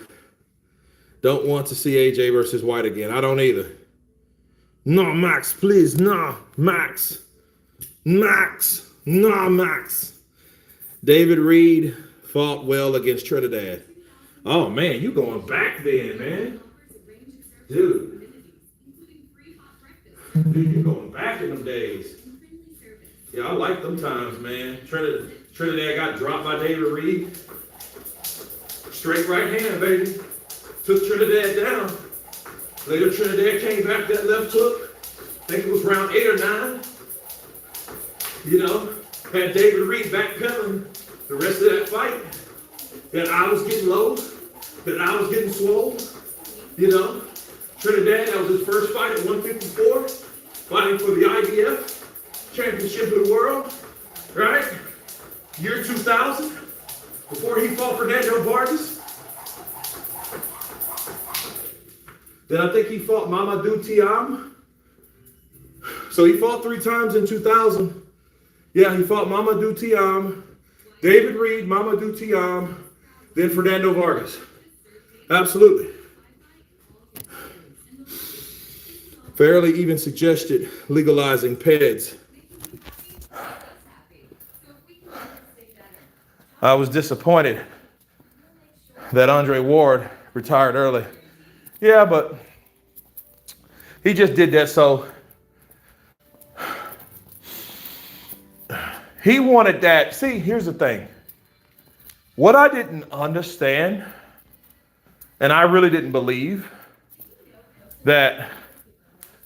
Speaker 1: Don't want to see AJ versus White again. I don't either. No, Max, please. No, Max. Max. No, Max. David Reed fought well against Trinidad. Oh, man, you going back then, man. Dude, you going back in them days. Yeah, I like them times, man. Trinidad got dropped by David Reed. Straight right hand, baby. Took Trinidad down. Later, Trinidad came back that left hook. I think it was round 8 or 9. You know, had David Reed backpedaling the rest of that fight. That I was getting low. That I was getting swole. You know, Trinidad, that was his first fight at 154. Fighting for the IBF Championship of the World. Right? Year 2000. Before he fought Fernando Vargas. Then I think he fought Mamadou Thiam. So he fought 3 times in 2000. Yeah, he fought Mamadou Thiam, David Reed, Mamadou Thiam, then Fernando Vargas. Absolutely. Fairly even suggested legalizing PEDs. I was disappointed that Andre Ward retired early. Yeah, but he just did that so he wanted that. See, here's the thing. What I didn't understand, and I really didn't believe, that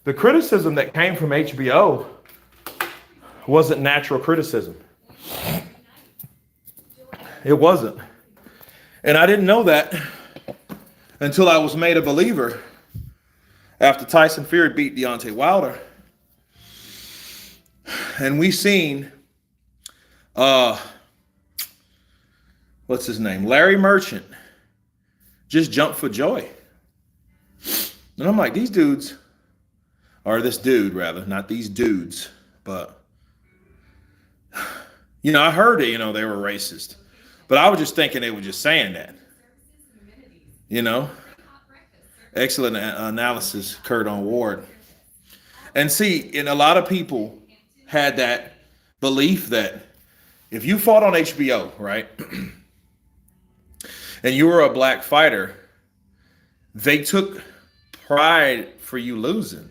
Speaker 1: the criticism that came from HBO wasn't natural criticism. It wasn't. And I didn't know that until I was made a believer after Tyson Fury beat Deontay Wilder. And we seen, what's his name? Larry Merchant just jump for joy. And I'm like, these dudes, or this dude rather, not these dudes, but, you know, I heard it, you know, they were racist. But I was just thinking they were just saying that. You know? Excellent analysis, Kurt on Ward. And see, and a lot of people had that belief that if you fought on HBO, right, and you were a black fighter, they took pride for you losing.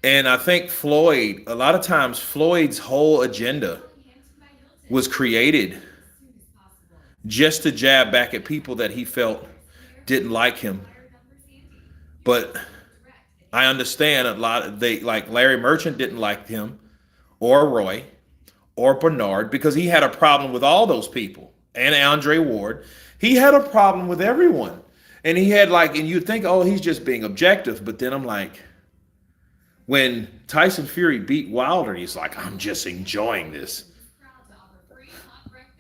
Speaker 1: And I think Floyd, a lot of times Floyd's whole agenda was created just to jab back at people that he felt didn't like him. But I understand a lot of like Larry Merchant didn't like him, or Roy, or Bernard, because he had a problem with all those people. And Andre Ward, he had a problem with everyone. And he had like, and you'd think, oh, he's just being objective. But then I'm like, when Tyson Fury beat Wilder, he's like, I'm just enjoying this.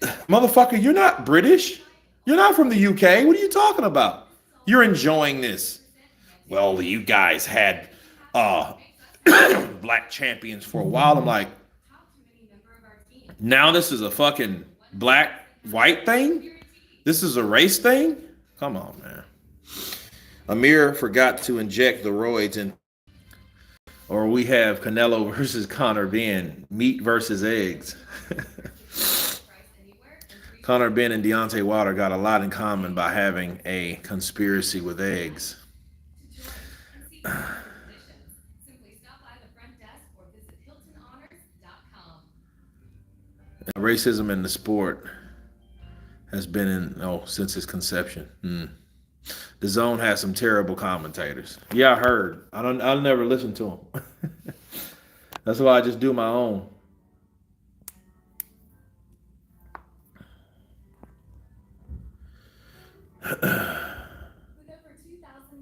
Speaker 1: Motherfucker, you're not British. You're not from the UK. What are you talking about? You're enjoying this. Well, you guys had black champions for a while. I'm like, now this is a fucking black-white thing? This is a race thing? Come on, man. Amir forgot to inject the roids in. Or we have Canelo versus Conor Ben, meat versus eggs. Conor Ben and Deontay Wilder got a lot in common by having a conspiracy with eggs. Racism in the sport. has been in since its conception. The Zone has some terrible commentators. Yeah, I heard. I'll never listen to them. That's why I just do my own.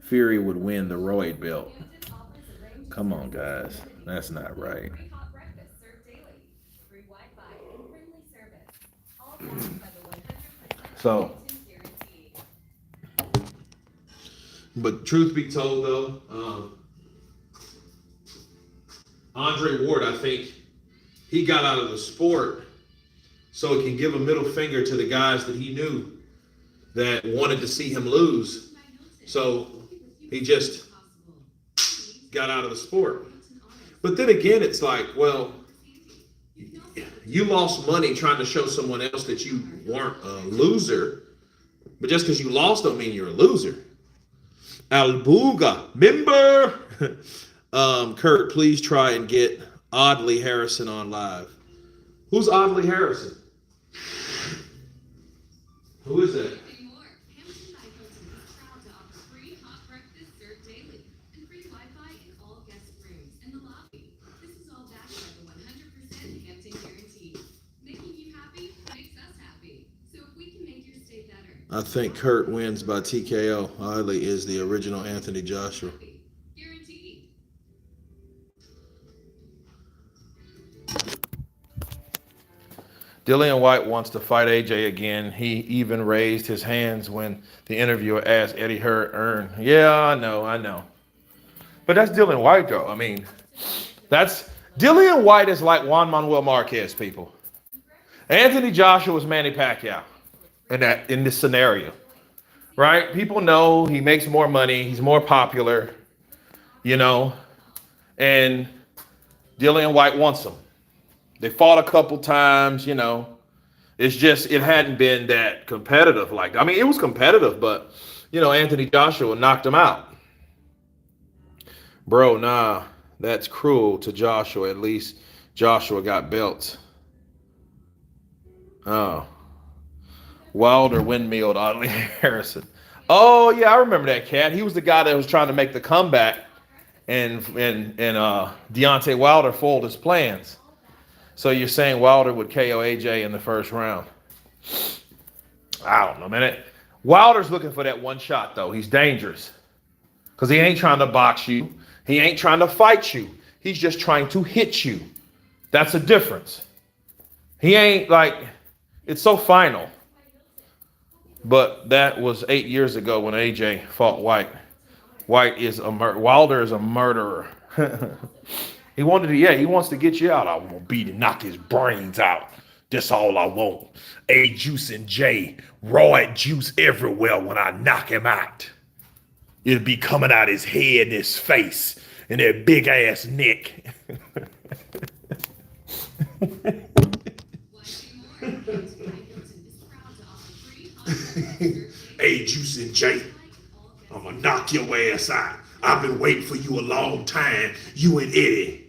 Speaker 1: Fury would win the Royd belt. Come on, guys. That's not right. So, but truth be told, though, Andre Ward, I think he got out of the sport so he can give a middle finger to the guys that he knew that wanted to see him lose. So he just got out of the sport. But then again, it's like, well, you lost money trying to show someone else that you weren't a loser. But just because you lost don't mean you're a loser. Albuga, member. Kurt, please try and get Audley Harrison on live. Who's Audley Harrison? Who is that? I think Kurt wins by TKO. Audley is the original Anthony Joshua. Dillian White wants to fight AJ again. He even raised his hands when the interviewer asked Eddie Hearn. Yeah, I know. But that's Dillian White, though. I mean, that's Dillian White is like Juan Manuel Marquez, people. Anthony Joshua was Manny Pacquiao in this scenario, right? People know he makes more money. He's more popular, and Dillian White wants him. They fought a couple times, It's just, it hadn't been that competitive like that. I mean, it was competitive, but, Anthony Joshua knocked him out. Bro, nah, that's cruel to Joshua. At least Joshua got belts. Oh. Wilder windmilled Audley Harrison. Oh, yeah, I remember that cat. He was the guy that was trying to make the comeback, and Deontay Wilder foiled his plans. So you're saying Wilder would KO AJ in the first round? I don't know, man. Wilder's looking for that one shot, though. He's dangerous because he ain't trying to box you. He ain't trying to fight you. He's just trying to hit you. That's a difference. He ain't like, it's so final. But that was 8 years ago when AJ fought White. Wilder is a murderer. He wants to get you out. I want beat and knock his brains out. That's all I want. A Juice and J, raw juice everywhere when I knock him out. It'll be coming out his head and his face and that big ass neck. A Juice and J, I'm gonna knock your ass out. I've been waiting for you a long time, you and Eddie.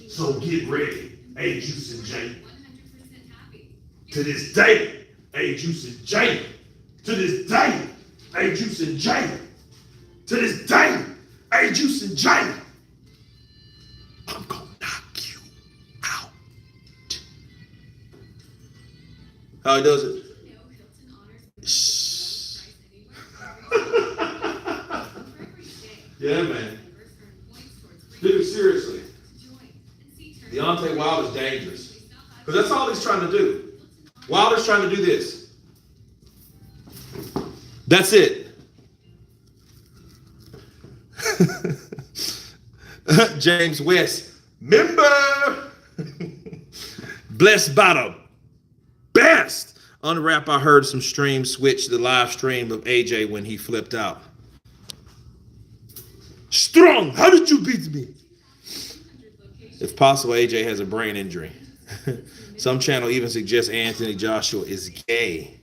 Speaker 1: So get ready, A Juice and J. To this day, A Juice and J. To this day, A Juice and J. To this day, A Juice and J. I'm gonna knock you out. How he does it? Shh. Yeah, man. Dude, seriously. Deontay Wilder's dangerous. Because that's all he's trying to do. Wilder's trying to do this. That's it. James West, member. Blessed by the best. Unwrap, I heard some streams switch the live stream of AJ when he flipped out. Strong, how did you beat me? If possible, AJ has a brain injury. Some channel even suggests Anthony Joshua is gay.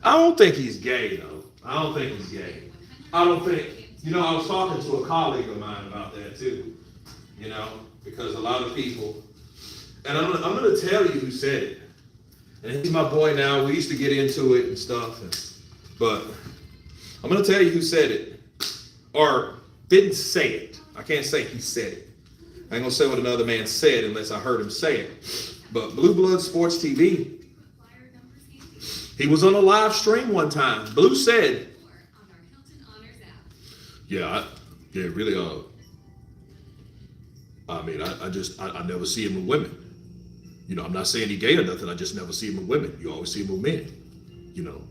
Speaker 1: I don't think he's gay, though. I don't think he's gay. I don't think, I was talking to a colleague of mine about that, too. Because a lot of people And I'm gonna tell you who said it. And he's my boy now. We used to get into it and stuff. But I'm gonna tell you who said it. Or didn't say it. I can't say he said it. I ain't gonna say what another man said unless I heard him say it. But Blue Blood Sports TV, he was on a live stream one time. Blue said, yeah, really, I mean, I never see him with women. You know, I'm not saying he gay or nothing. I just never see him with women. You always see him with men, you know.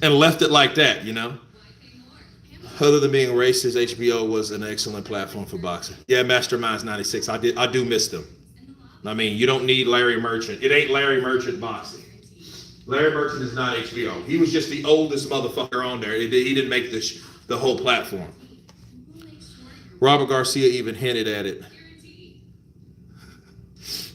Speaker 1: And left it like that, you know. Other than being racist, HBO was an excellent platform for boxing. Yeah, Masterminds 96. I do miss them. I mean, you don't need Larry Merchant. It ain't Larry Merchant boxing. Larry Merchant is not HBO. He was just the oldest motherfucker on there. He didn't make the whole platform. Robert Garcia even hinted at it.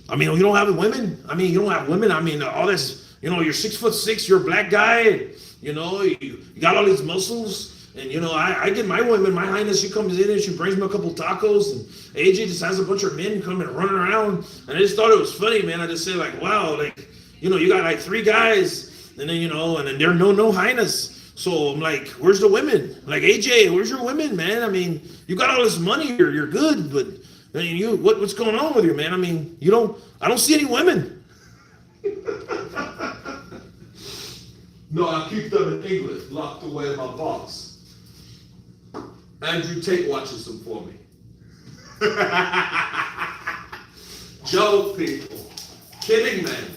Speaker 1: I mean, you don't have women. I mean, all this. You know, you're 6'6", you're a black guy. And, you know, you got all these muscles. And, you know, I get my women, my highness, she comes in and she brings me a couple tacos. And AJ just has a bunch of men coming and running around. And I just thought it was funny, man. I just say, like, wow, like, you know, you got like 3 guys. And then, you know, and then there are no highness. So I'm like, where's the women? Like, AJ, where's your women, man? I mean, you got all this money here. You're good. But I mean, what's going on with you, man? I mean, I don't see any women. No, I keep them in English, locked away in my box. Andrew Tate watches them for me. Joke, people. Kidding, man.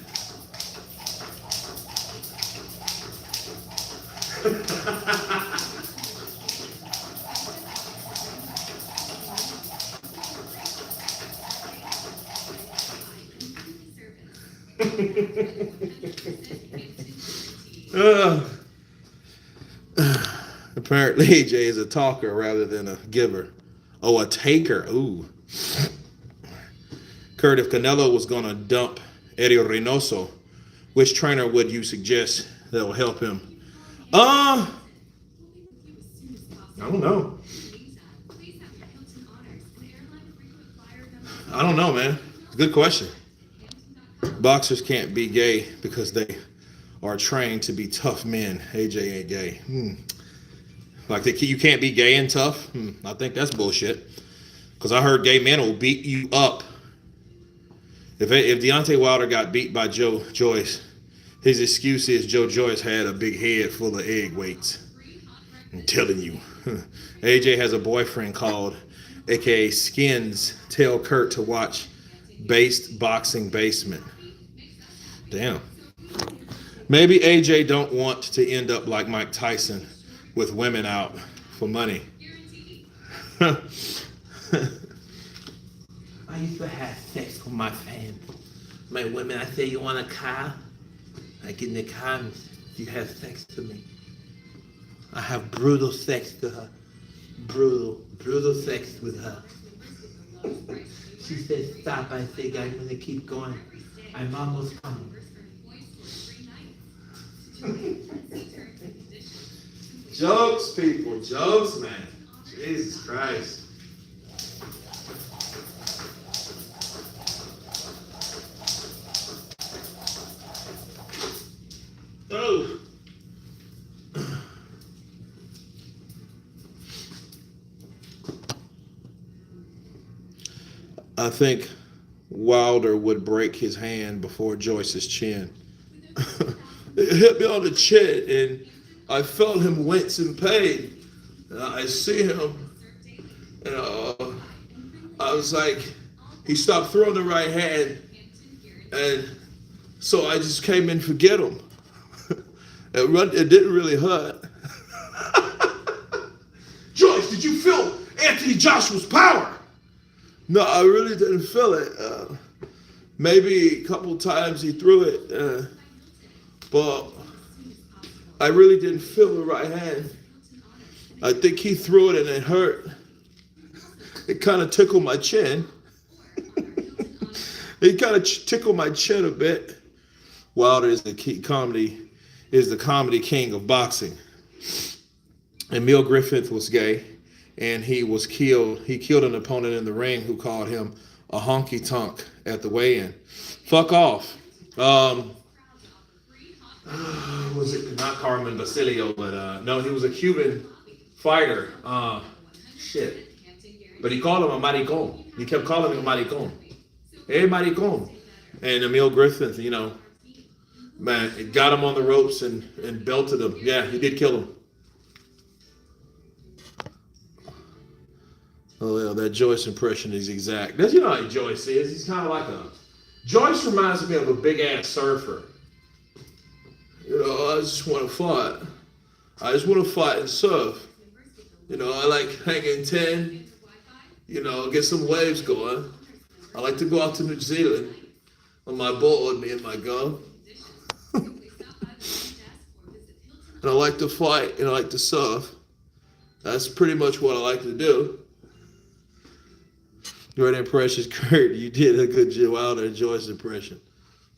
Speaker 1: Apparently AJ is a talker rather than a giver. Oh, a taker. Ooh. Kurt, if Canelo was going to dump Eddie Reynoso, which trainer would you suggest that will help him? I don't know. I don't know, man. Good question. Boxers can't be gay because they are trained to be tough men. AJ ain't gay. Like you can't be gay and tough? I think that's bullshit. Because I heard gay men will beat you up. If Deontay Wilder got beat by Joe Joyce, his excuse is Joe Joyce had a big head full of egg weights. I'm telling you. AJ has a boyfriend called AKA Skins. Tell Kurt to watch Based Boxing Basement. Damn. Maybe AJ don't want to end up like Mike Tyson with women out for money. I used to have sex with my fans. My women, I say, you want a car? I get in the car and you have sex to me. I have brutal sex to her. Brutal sex with her. She said, stop. I think I'm going to keep going. I'm almost coming. Jokes, people. Jokes, man. Jesus Christ. Oh. I think Wilder would break his hand before Joyce's chin. It hit me on the chin, and I felt him wince in pain. And I see him, and I was like, he stopped throwing the right hand, and so I just came in to get him. It didn't really hurt. Joyce, did you feel Anthony Joshua's power? No, I really didn't feel it. Maybe a couple times he threw it, but I really didn't feel the right hand. I think he threw it and it hurt. It kind of tickled my chin. It kind of tickled my chin a bit. Wilder is the comedy king of boxing. Emil Griffith was gay, and he was killed. He killed an opponent in the ring who called him a honky tonk at the weigh-in. Fuck off. Um, was it not Carmen Basilio, but no, he was a Cuban fighter. Shit. But he called him a maricon. He kept calling him a maricon. Hey, maricon. And Emil Griffith, man, it got him on the ropes and belted him. Yeah, he did kill him. Oh, yeah, that Joyce impression is exact. That's, how Joyce is. He's kind of like a. Joyce reminds me of a big ass surfer. I just want to fight. I just want to fight and surf. I like hanging 10, get some waves going. I like to go out to New Zealand on my board, me and my girl. And I like to fight and I like to surf. That's pretty much what I like to do. Your impression is Kurt. You did a good Wilder and Joyce impression.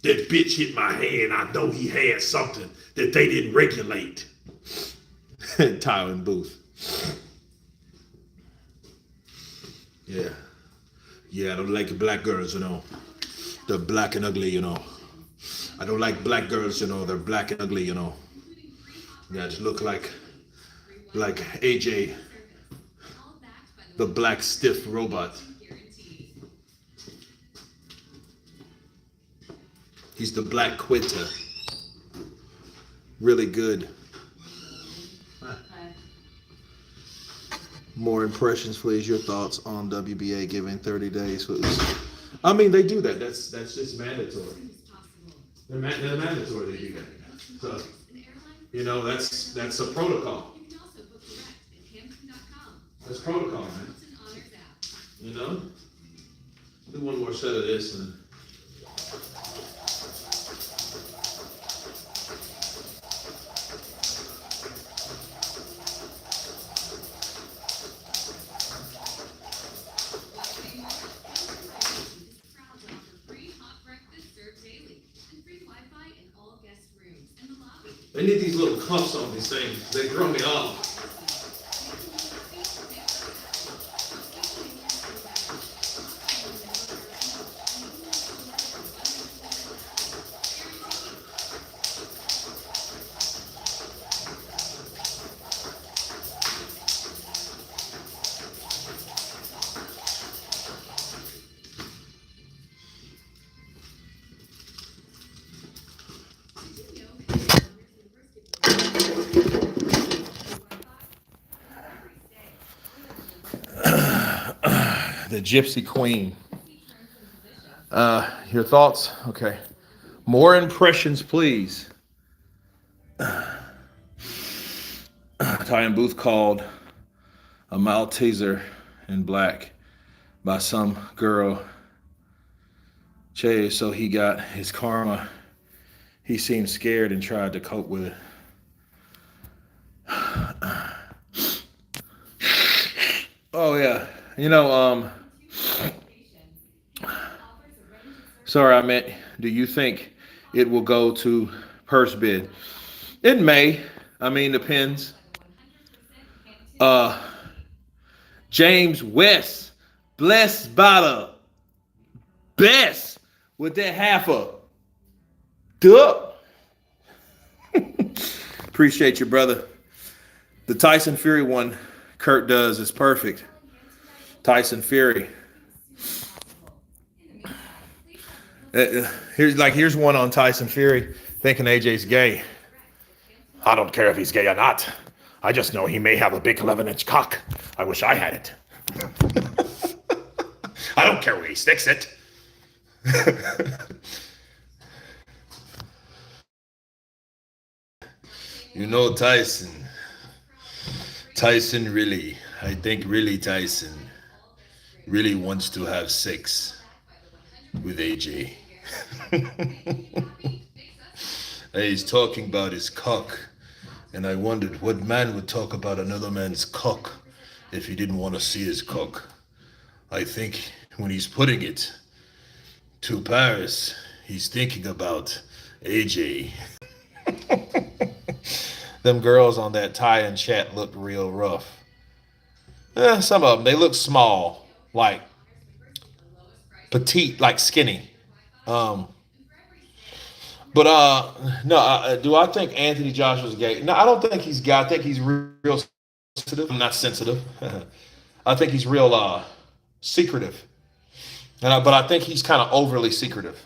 Speaker 1: That bitch hit my hand. I know he had something that they didn't regulate. Tyler Booth. Yeah. Yeah, I don't like black girls, They're black and ugly, I don't like black girls, they're black and ugly, Yeah, just look like AJ, the black stiff robot. He's the black quitter. Really good. More impressions, please. Your thoughts on WBA giving 30 days. I mean, they do that. That's just mandatory. They're mandatory. They do that. So, that's a protocol. That's protocol, man. Do one more set of this and. They need these little cuffs on these things. They throw me off. The Gypsy Queen. Your thoughts? Okay. More impressions, please. Ty and Booth called a Malteser in black by some girl. Che, so he got his karma. He seemed scared and tried to cope with it. Oh yeah. Sorry, I meant, do you think it will go to purse bid? It may. I mean, depends. James West, blessed by the best with that half a duck. Appreciate you, brother. The Tyson Fury one Kurt does is perfect. Tyson Fury. Here's one on Tyson Fury thinking AJ's gay. I don't care if he's gay or not. I just know he may have a big 11-inch cock. I wish I had it. I don't care where he sticks it. Tyson. Tyson really, I think really Tyson really wants to have sex with AJ. He's talking about his cock, and I wondered what man would talk about another man's cock if he didn't want to see his cock. I think when he's putting it to Paris, he's thinking about AJ. Them girls on that tie and chat look real rough. Some of them, they look small. Like, petite, like skinny. Um, but no, do I think Anthony Joshua's gay? No, I don't think he's gay. I think he's real sensitive. I'm not sensitive. I think he's real secretive, but I think he's kind of overly secretive.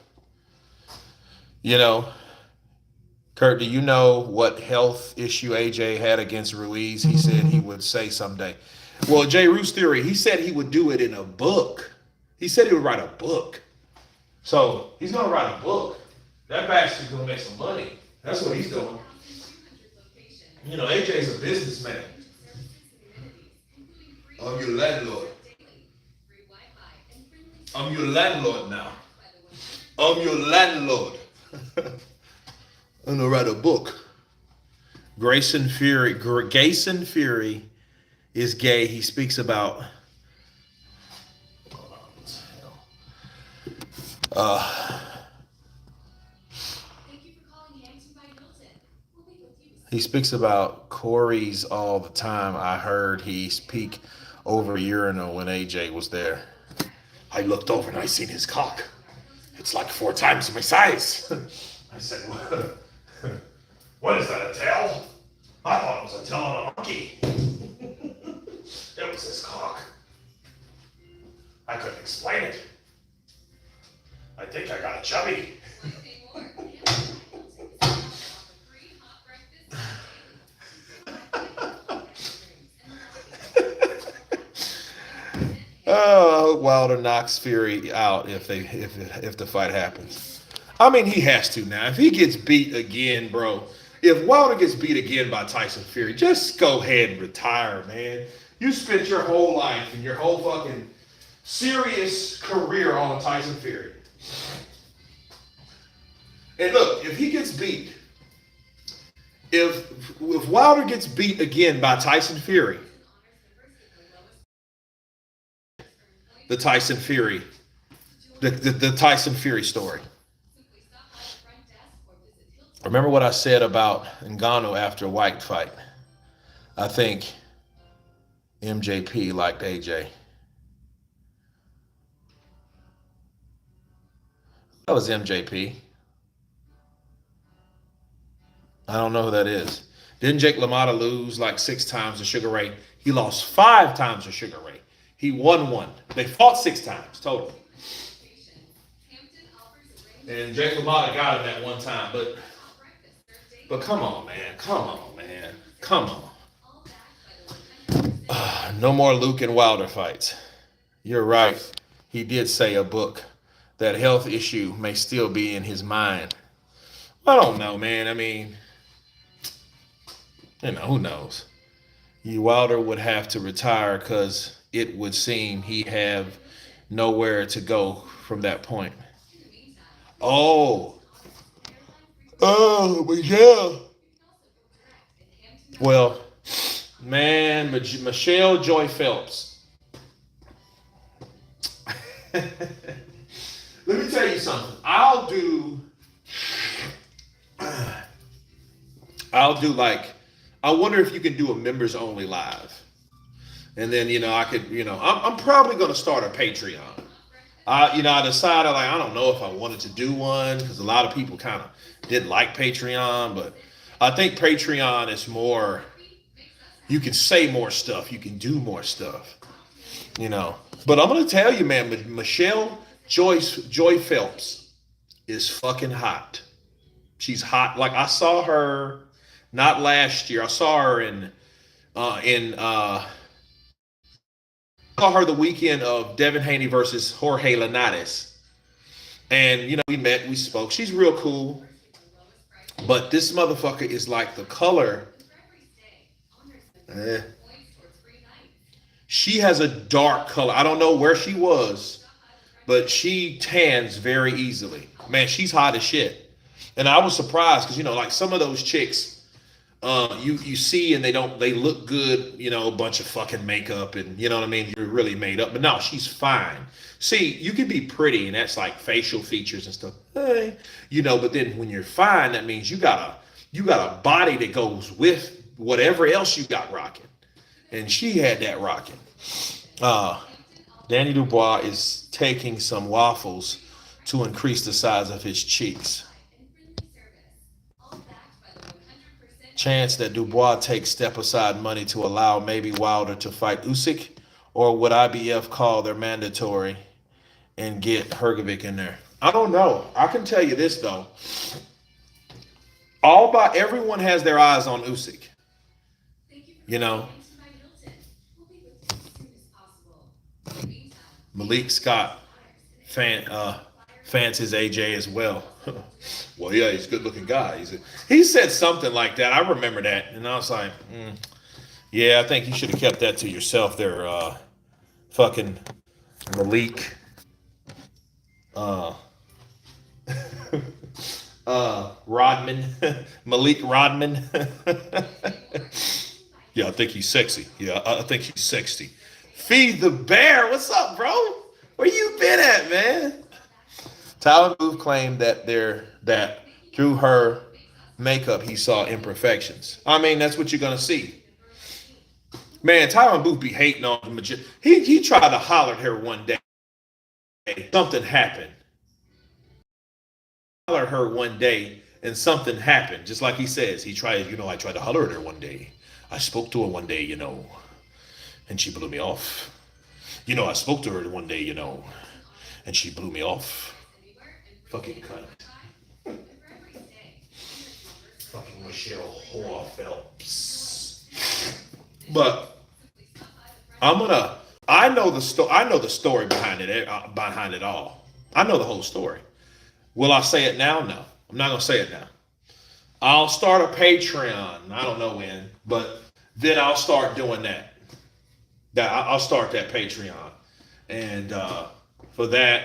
Speaker 1: You know, Kurt, do you know what health issue AJ had against Ruiz? He said he would say someday. Well, Jay Roos theory, he said he would do it in a book. He said he would write a book. So he's gonna write a book. That bastard's gonna make some money. That's what he's doing. You know, AJ's a businessman. I'm your landlord. I'm your landlord now. I'm your landlord. I'm gonna write a book. Grayson Fury is gay. He speaks about uh, he speaks about Corey's all the time. I heard he speak over a urinal when AJ was there. I looked over and I seen his cock. It's like 4 times my size. I said, what is that, a tail? I thought it was a tail on a monkey. It was his cock. I couldn't explain it. I think I got a chubby. Oh, I hope Wilder knocks Fury out if the fight happens. I mean, he has to now. If he gets beat again, bro. If Wilder gets beat again by Tyson Fury, just go ahead and retire, man. You spent your whole life and your whole fucking serious career on Tyson Fury. And look, if he gets beat, if Wilder gets beat again by Tyson Fury, the Tyson Fury, the Tyson Fury story. Remember what I said about Ngannou after a White fight? I think MJP liked AJ. That was MJP. I don't know who that is. Didn't Jake LaMotta lose like 6 times to Sugar Ray? He lost 5 times to Sugar Ray. He won 1. They fought 6 times total. And Jake LaMotta got him that 1 time. But come on, man. Come on, man. Come on. No more Luke and Wilder fights. You're right. He did say a book. That health issue may still be in his mind. I don't know, man. I mean, who knows? Wilder would have to retire because it would seem he have nowhere to go from that point. Oh, but yeah. Well, man, Michelle Joy Phelps. Let me tell you something. I wonder if you can do a members only live. And then, I'm probably going to start a Patreon. I decided, I don't know if I wanted to do one because a lot of people kind of didn't like Patreon, but I think Patreon is more, you can say more stuff. You can do more stuff, But I'm going to tell you, man, Michelle Joy Phelps is fucking hot. She's hot. Like I saw her not last year. I saw her saw her the weekend of Devin Haney versus Jorge Linares. And we met, we spoke. She's real cool. But this motherfucker is like the color. She has a dark color. I don't know where she was, but she tans very easily. Man, she's hot as shit. And I was surprised because, like some of those chicks, you see and they look good, a bunch of fucking makeup and, you know what I mean? You're really made up. But no, she's fine. See, you can be pretty and that's like facial features and stuff. Hey, but then when you're fine, that means you got a body that goes with whatever else you got rocking. And she had that rocking. Danny Dubois is taking some waffles to increase the size of his cheeks. Chance that Dubois takes step aside money to allow maybe Wilder to fight Usyk, or would IBF call their mandatory and get Hergovic in there? I don't know. I can tell you this though. Everyone has their eyes on Usyk. You know, Malik Scott fancies AJ as well. Well, yeah, he's a good-looking guy. He said something like that. I remember that, and I was like, yeah, I think you should have kept that to yourself there, fucking Malik. Uh, Rodman, Malik Rodman. Yeah, I think he's sexy. Yeah, I think he's sexy. Feed the bear. What's up, bro? Where you been at, man? Tyler Booth claimed that through her makeup he saw imperfections. I mean, that's what you're gonna see. Man, Tyler Booth be hating on the magician. He tried to holler at her one day. Something happened. Holler at her one day, and something happened. Just like he says, I tried to holler at her one day. I spoke to her one day, and she blew me off. I spoke to her one day, and she blew me off. Fucking cunt. Fucking Michelle Whore Phelps. But I know the story behind it all. I know the whole story. Will I say it now? No. I'm not gonna say it now. I'll start a Patreon. I don't know when, but then I'll start doing that. I'll start that Patreon. And for that,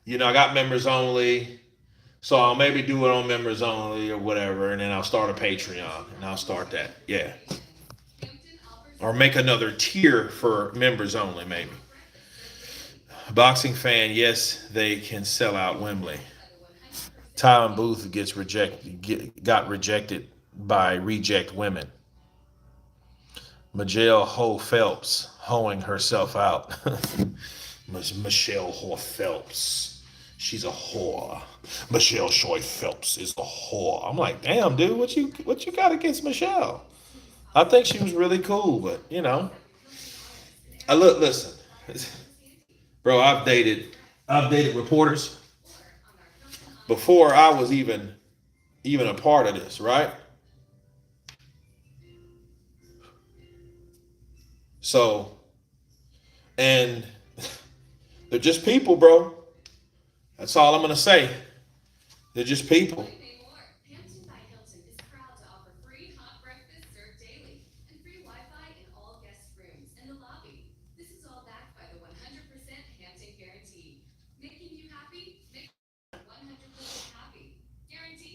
Speaker 1: I got members only. So I'll maybe do it on members only or whatever. And then I'll start a Patreon and I'll start that. Yeah. Or make another tier for members only, maybe. Boxing fan, yes, they can sell out Wembley. Tyron Booth got rejected by reject women. Michelle Ho Phelps hoeing herself out. Michelle Ho Phelps. She's a whore. Michelle Shoy Phelps is a whore. I'm like, damn, dude, what you got against Michelle? I think she was really cool, but listen, bro. I've dated reporters before I was even a part of this, right? So, and they're just people, bro. That's all I'm gonna say. They're just people.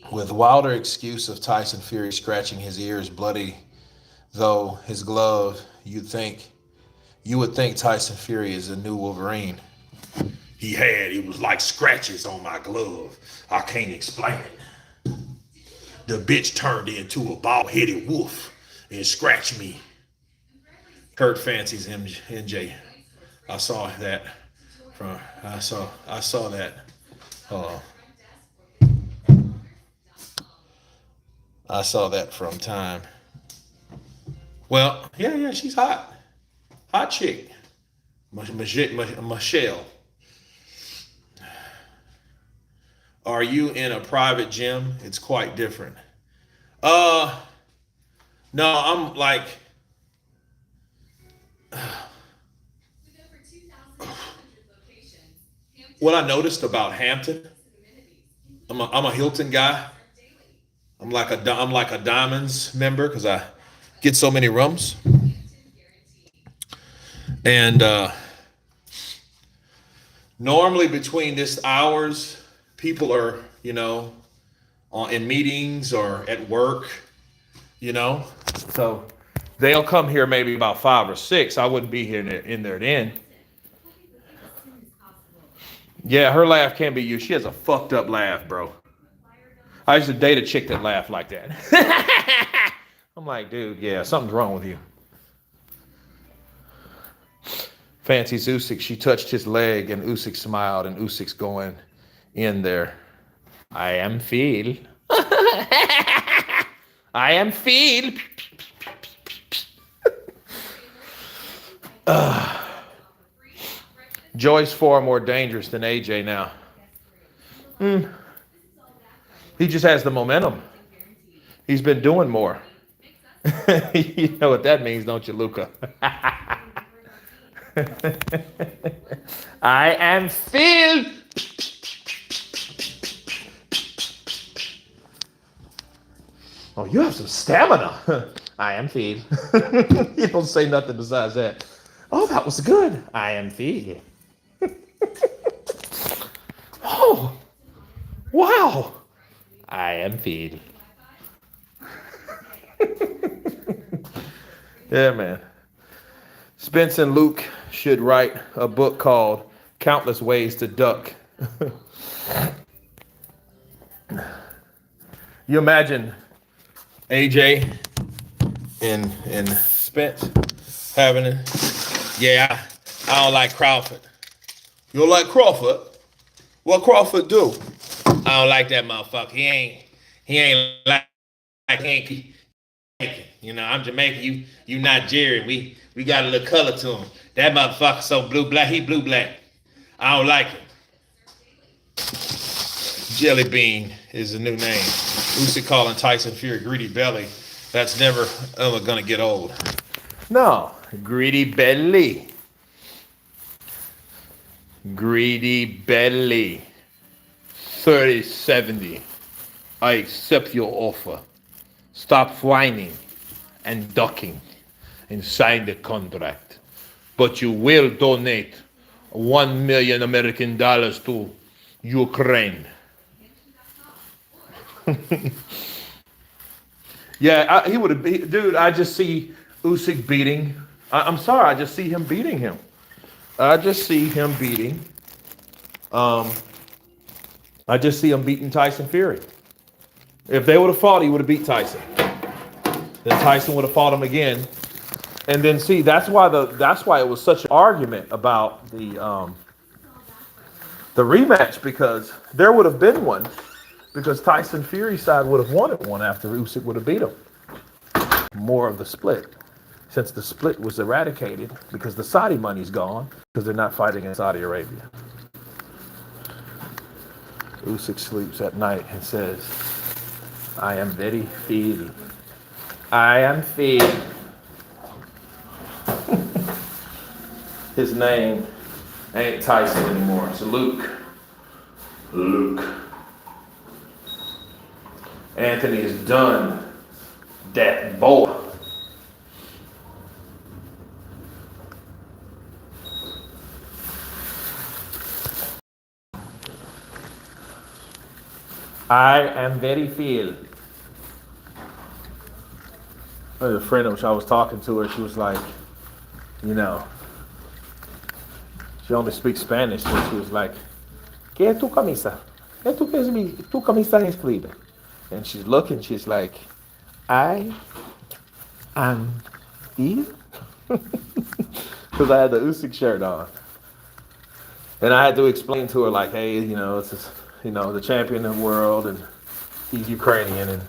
Speaker 1: With Wilder excuse of Tyson Fury scratching his ears bloody, though his glove, you would think Tyson Fury is a new Wolverine. It was like scratches on my glove. I can't explain it. The bitch turned into a bald-headed wolf and scratched me. Kurt fancies NJ. I saw that I saw that from Time. Well, yeah, she's hot. Hot chick. Michelle. Are you in a private gym? It's quite different. No, I'm like, what I noticed about Hampton, I'm a Hilton guy. I'm like a Diamonds member because I get so many rooms. And normally between this hours, people are, in meetings or at work, So they'll come here maybe about 5 or 6. I wouldn't be here in there then. Yeah, her laugh can be used. She has a fucked up laugh, bro. I used to date a chick that laughed like that. I'm like, dude, yeah, something's wrong with you. Fancy's Usyk. She touched his leg, and Usyk smiled, and Usyk's going in there. I am Phil. I am Phil. Joy's far more dangerous than AJ now. He just has the momentum. He's been doing more. You know what that means, don't you, Luca? I am Phil. Oh, you have some stamina. I am Phil. You don't say nothing besides that. Oh, that was good. I am Phil. Oh, wow. I am Phil. Yeah, man. Spence and Luke should write a book called Countless Ways to Duck. You imagine AJ and Spence having it. Yeah, I don't like Crawford. You don't like Crawford? What Crawford do? I don't like that motherfucker. He ain't like Yankee. You know, I'm Jamaican. You Nigerian. We got a little color to him. That motherfucker so blue black. He blue black. I don't like him. Jelly Bean is the new name. Usyk calling Tyson Fury greedy belly. That's never ever gonna get old. No, greedy belly. Greedy belly. 30-70. I accept your offer. Stop whining and ducking and sign the contract. But you will donate $1 million American to Ukraine. Yeah, he would have beat, dude. I just see Usyk beating. I'm sorry, I just see him beating him. I just see him beating. I just see him beating Tyson Fury. If they would have fought, he would have beat Tyson. Then Tyson would have fought him again. And then see, that's why it was such an argument about the rematch, because there would have been one, because Tyson Fury's side would have wanted one after Usyk would have beat him. More of the split, since the split was eradicated because the Saudi money's gone because they're not fighting in Saudi Arabia. Usyk sleeps at night and says, I am very Phil. I am Phil. His name ain't Tyson anymore. It's Luke. Luke. Anthony is done. That boy. I am very Phil. A friend of which I was talking to her, she was like, you know, she only speaks Spanish, so she was like, ¿Qué es tu camisa? ¿Qué es tu camisa escribe? And she's looking, she's like, I am Phil? Because I had the Usyk shirt on. And I had to explain to her, like, hey, you know, it's just, you know, the champion of the world, and he's Ukrainian, and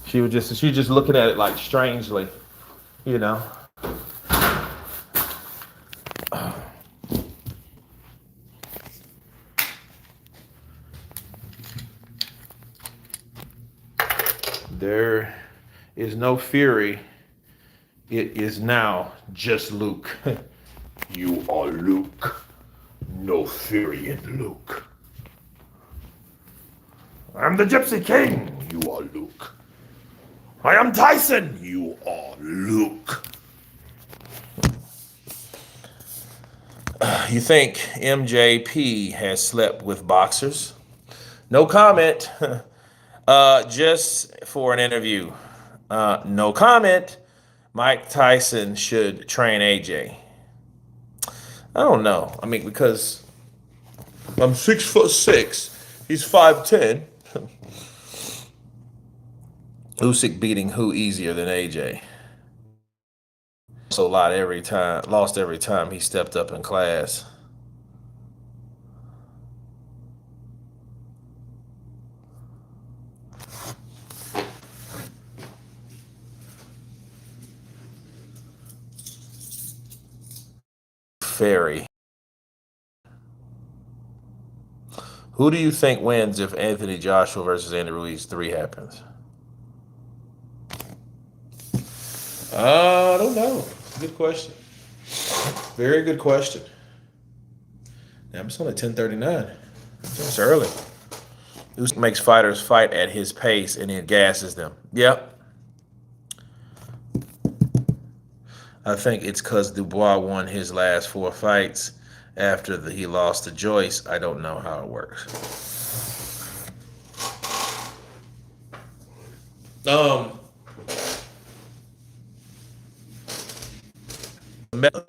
Speaker 1: she was just looking at it like strangely, you know. There is no Fury. It is now just Luke. You are Luke. No Fury in Luke. I'm the Gypsy King. You are Luke. I am Tyson. You are Luke. You think MJP has slept with boxers? No comment. Just for an interview. No comment. Mike Tyson should train AJ. I don't know. I mean, because I'm 6'6", he's 5'10". Usyk beating who easier than AJ? lost every time he stepped up in class. Fairy. Who do you think wins if Anthony Joshua versus Andy Ruiz 3 happens? I don't know. Good question. Very good question. Yeah, I'm just only 10:39. It's early. Usyk makes fighters fight at his pace and then gasses them. Yep. I think it's because Dubois won his last 4 fights after he lost to Joyce. I don't know how it works.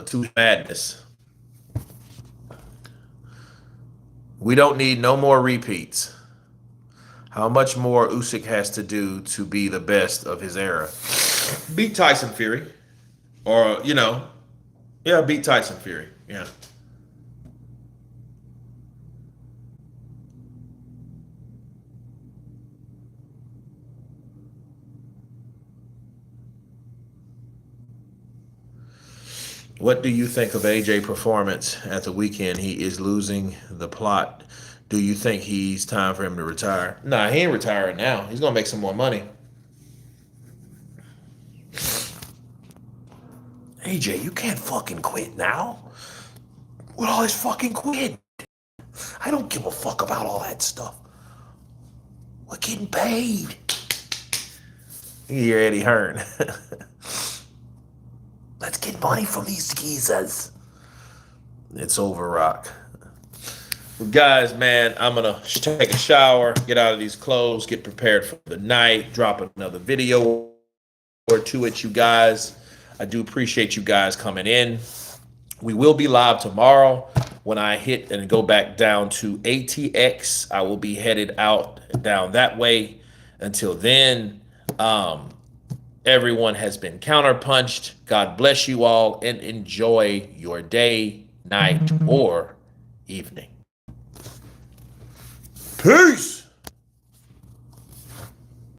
Speaker 1: To madness. We don't need no more repeats. How much more Usyk has to do to be the best of his era? Beat Tyson Fury. Or, beat Tyson Fury. Yeah. What do you think of AJ performance at the weekend? He is losing the plot. Do you think he's time for him to retire? Nah, he ain't retiring now. He's gonna make some more money. AJ, you can't fucking quit now. With all this fucking quitting. I don't give a fuck about all that stuff. We're getting paid. You hear Eddie Hearn. Let's get money from these geezers. It's over, Rock. Well, guys, man, I'm going to take a shower, get out of these clothes, get prepared for the night, drop another video or two at you guys. I do appreciate you guys coming in. We will be live tomorrow when I hit and go back down to ATX. I will be headed out down that way. Until then, everyone has been counterpunched. God bless you all and enjoy your day, night, or evening. Peace.